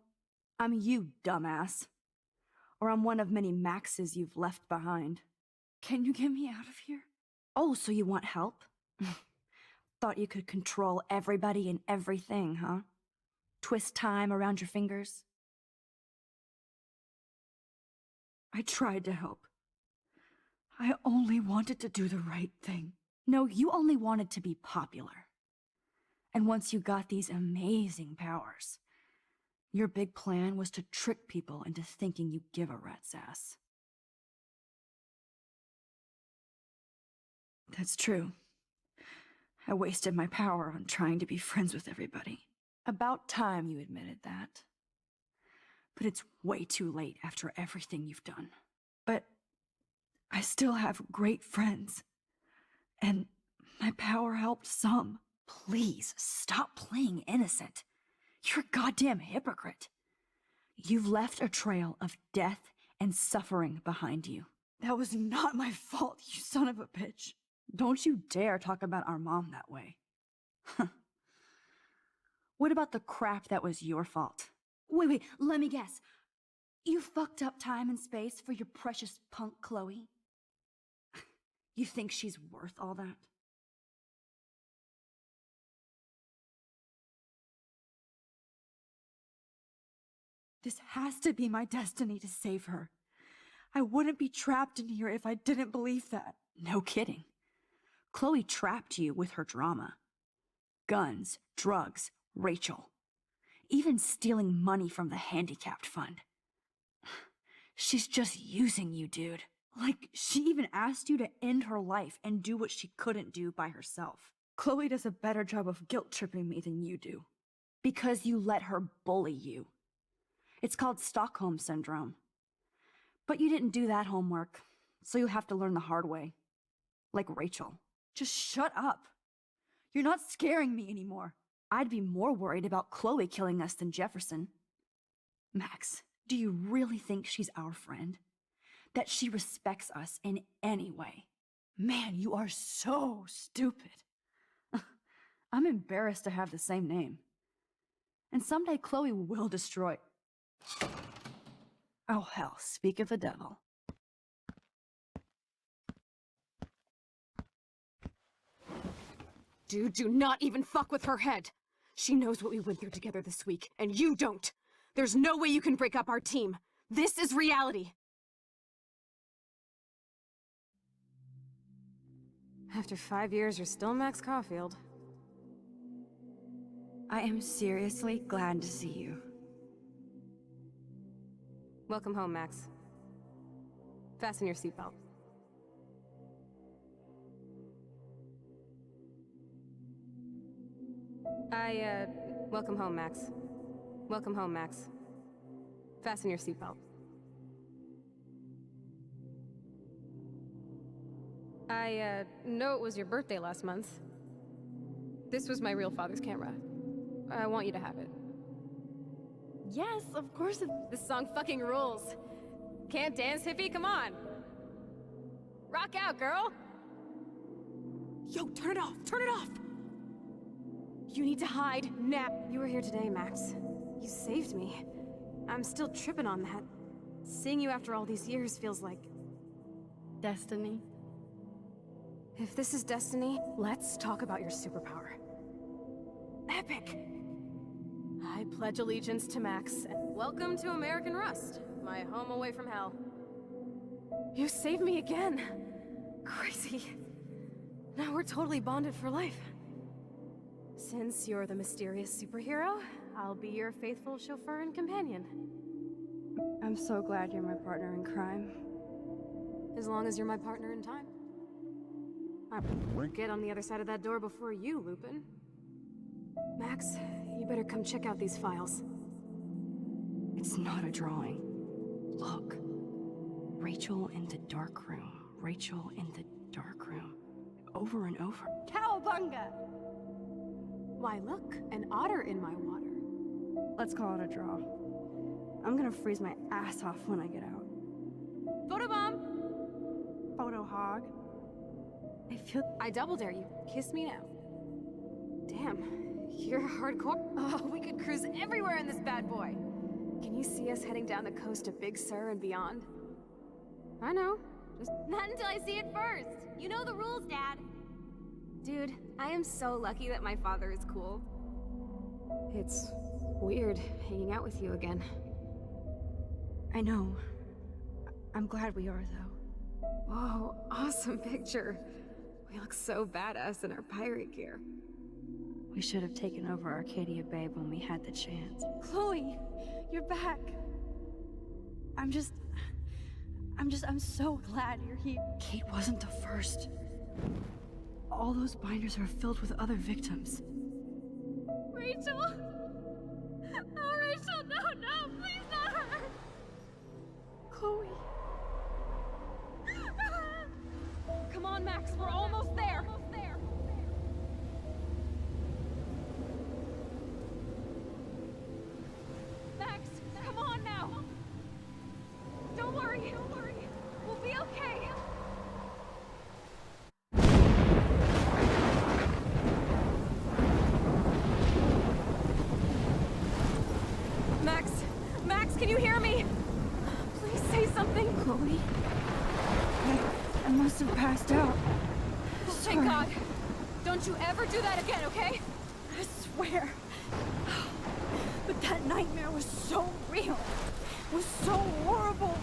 I'm you, dumbass. Or I'm one of many Maxes you've left behind. Can you get me out of here? Oh, so you want help? Thought you could control everybody and everything, huh? Twist time around your fingers? I tried to help. I only wanted to do the right thing. No, you only wanted to be popular. And once you got these amazing powers, your big plan was to trick people into thinking you give a rat's ass. That's true. I wasted my power on trying to be friends with everybody. About time you admitted that. But it's way too late after everything you've done. But I still have great friends. And my power helped some. Please, stop playing innocent. You're a goddamn hypocrite. You've left a trail of death and suffering behind you. That was not my fault, you son of a bitch. Don't you dare talk about our mom that way. What about the crap that was your fault? Wait, let me guess. You fucked up time and space for your precious punk Chloe? You think she's worth all that? This has to be my destiny to save her. I wouldn't be trapped in here if I didn't believe that. No kidding. Chloe trapped you with her drama. Guns, drugs, Rachel. Even stealing money from the handicapped fund. She's just using you, dude. Like, she even asked you to end her life and do what she couldn't do by herself. Chloe does a better job of guilt-tripping me than you do. Because you let her bully you. It's called Stockholm Syndrome. But you didn't do that homework, so you'll have to learn the hard way. Like Rachel. Just shut up. You're not scaring me anymore. I'd be more worried about Chloe killing us than Jefferson. Max, do you really think she's our friend? That she respects us in any way? Man, you are so stupid. I'm embarrassed to have the same name. And someday Chloe will destroy... Oh hell, speak of the devil. Dude, do not even fuck with her head. She knows what we went through together this week, and you don't. There's no way you can break up our team. This is reality. After 5 years, you're still Max Caulfield. I am seriously glad to see you. Welcome home, Max. Fasten your seatbelt. Welcome home, Max. Welcome home, Max. Fasten your seatbelt. I know it was your birthday last month. This was my real father's camera. I want you to have it. Yes, of course. This song fucking rules. Can't dance, hippie? Come on. Rock out, girl. Yo, turn it off. Turn it off. You need to hide now. You were here today, Max. You saved me. I'm still tripping on that. Seeing you after all these years feels like... Destiny? If this is destiny, let's talk about your superpower. Epic! I pledge allegiance to Max, and welcome to American Rust, my home away from hell. You saved me again! Crazy. Now we're totally bonded for life. Since you're the mysterious superhero, I'll be your faithful chauffeur and companion. I'm so glad you're my partner in crime. As long as you're my partner in time. I'll get on the other side of that door before you, Lupin. Max, you better come check out these files. It's not a drawing. Look. Rachel in the dark room. Rachel in the dark room. Over and over. Cowabunga! Why look, an otter in my water. Let's call it a draw. I'm gonna freeze my ass off when I get out. Photobomb! Photo hog. I double dare you. Kiss me now. Damn, you're hardcore. Oh, we could cruise everywhere in this bad boy. Can you see us heading down the coast of Big Sur and beyond? I know. Just not until I see it first. You know the rules, Dad. Dude, I am so lucky that my father is cool. It's weird hanging out with you again. I know. I'm glad we are, though. Whoa, awesome picture. We look so badass in our pirate gear. We should have taken over Arcadia Bay when we had the chance. Chloe, you're back. I'm so glad you're here. Kate wasn't the first. All those binders are filled with other victims. Rachel! Oh, Rachel, no, please not her! Chloe. Come on, Max, we're almost there! Max, come on now! Don't worry, we'll be okay! Can you hear me? Please say something. Chloe? I must have passed out. Thank God. Don't you ever do that again, okay? I swear. But that nightmare was so real. It was so horrible.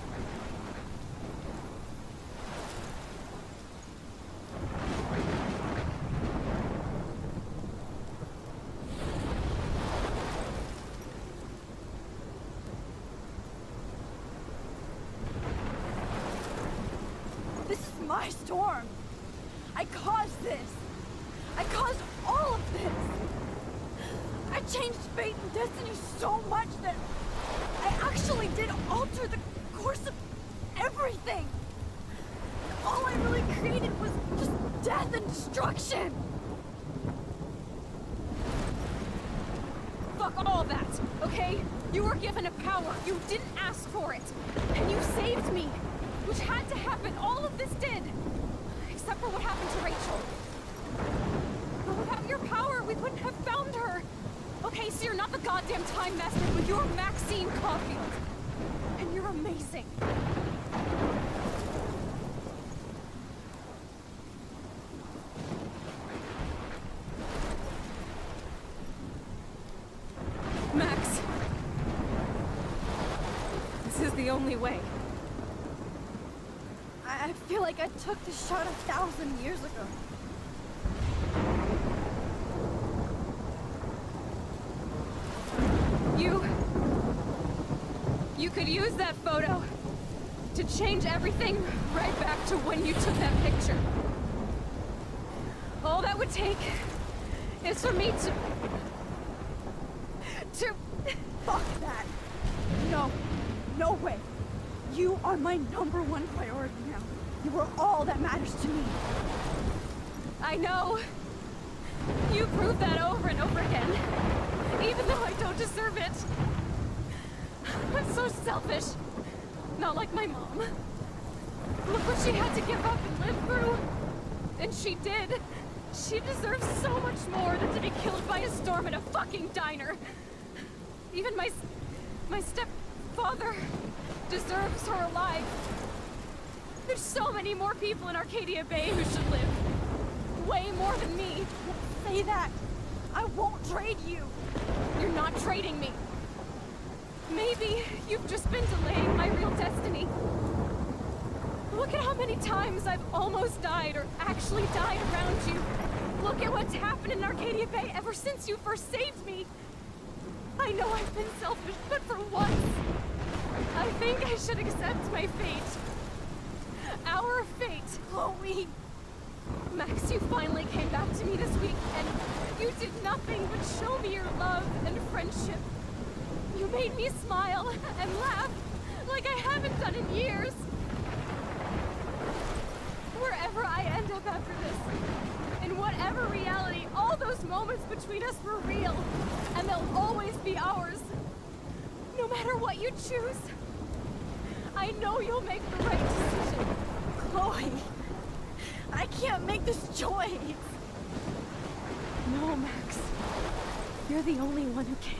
This is my storm. I caused this. I caused all of this. I changed fate and destiny so much that I actually did alter the course of everything. All I really created was just death and destruction. Fuck all that, okay? You were given a power. You didn't ask for it. And you saved me. Which had to happen. All of this did. Except for what happened to Rachel. But without your power, we wouldn't have found her. Okay, so you're not the goddamn Time Master, but you're Maxine Caulfield. And you're amazing. Max. This is the only way. I feel like I took the shot 1,000 years ago. You could use that photo to change everything right back to when you took that picture. All that would take is for me to... Fuck that. No. No way. You are my #1 priority now. You are all that matters to me. I know. You proved that over and over again. Even though I don't deserve it. I'm so selfish. Not like my mom. Look what she had to give up and live through. And she did. She deserves so much more than to be killed by a storm in a fucking diner. Even my stepfather deserves her alive. There's so many more people in Arcadia Bay who should live. Way more than me. Don't say that. I won't trade you. You're not trading me. Maybe you've just been delaying my real destiny. Look at how many times I've almost died or actually died around you. Look at what's happened in Arcadia Bay ever since you first saved me. I know I've been selfish, but for once, I think I should accept my fate. Our fate. Chloe. Max, you finally came back to me this week, and you did nothing but show me your love and friendship. You made me smile and laugh like I haven't done in years. Wherever I end up after this, in whatever reality, all those moments between us were real, and they'll always be ours. No matter what you choose, I know you'll make the right decision. Chloe, I can't make this choice. No, Max. You're the only one who can.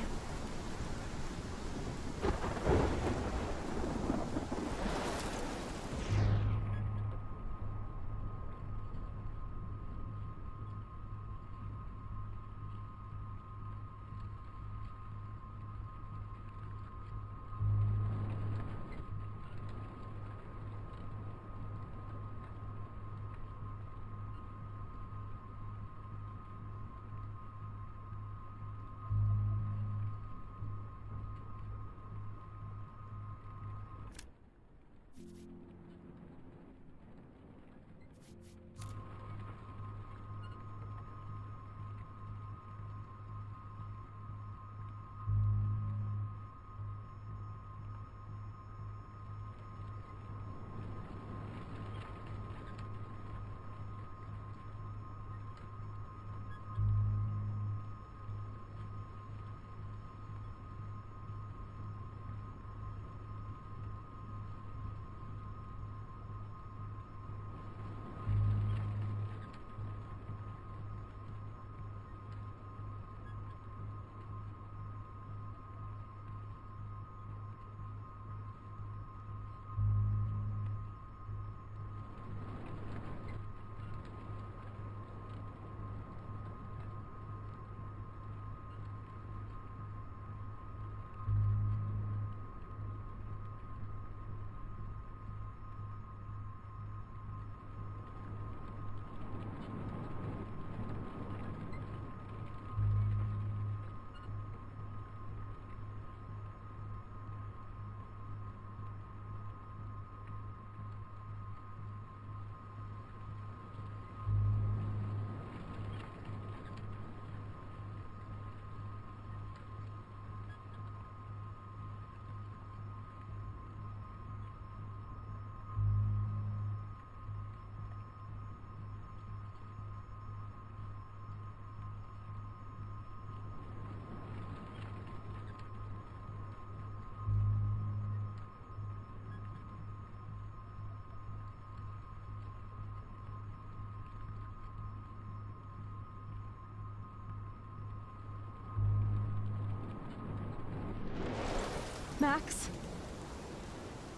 Max,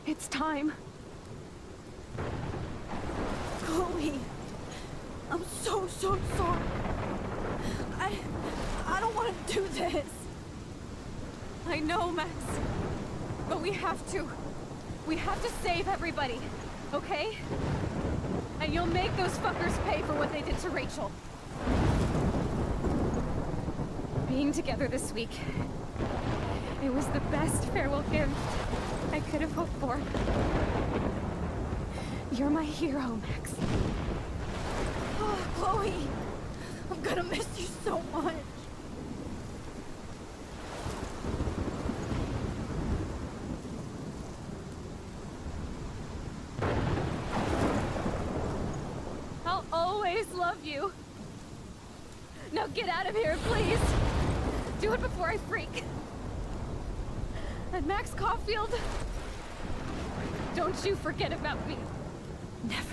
it's time. Chloe, I'm so sorry. I don't want to do this. I know, Max. But we have to. We have to save everybody, okay? And you'll make those fuckers pay for what they did to Rachel. Being together this week, it was the best farewell gift I could have hoped for. You're my hero, Max. Oh, Chloe, I'm gonna miss you so much. I'll always love you. Now get out of here, please. Do it before I freak. And Max Caulfield, don't you forget about me. Never.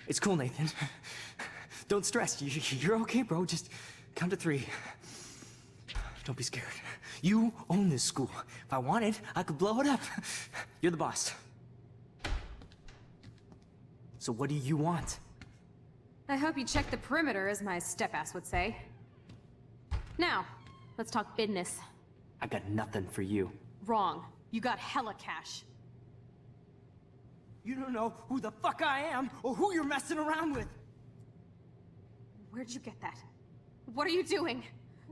It's cool, Nathan. Don't stress. You're okay, bro. Just count to 3. Don't be scared. You own this school. If I wanted, I could blow it up. You're the boss. So what do you want? I hope you check the perimeter, as my step-ass would say. Now, let's talk business. I got nothing for you. Wrong. You got hella cash. You don't know who the fuck I am or who you're messing around with. Where'd you get that? What are you doing?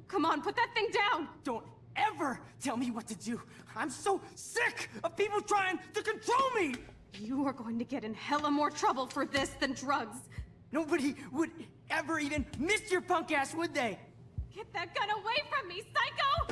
Come on, put that thing down! Don't ever tell me what to do. I'm so sick of people trying to control me! You are going to get in hella more trouble for this than drugs. Nobody would ever even miss your punk ass, would they? Get that gun away from me, psycho!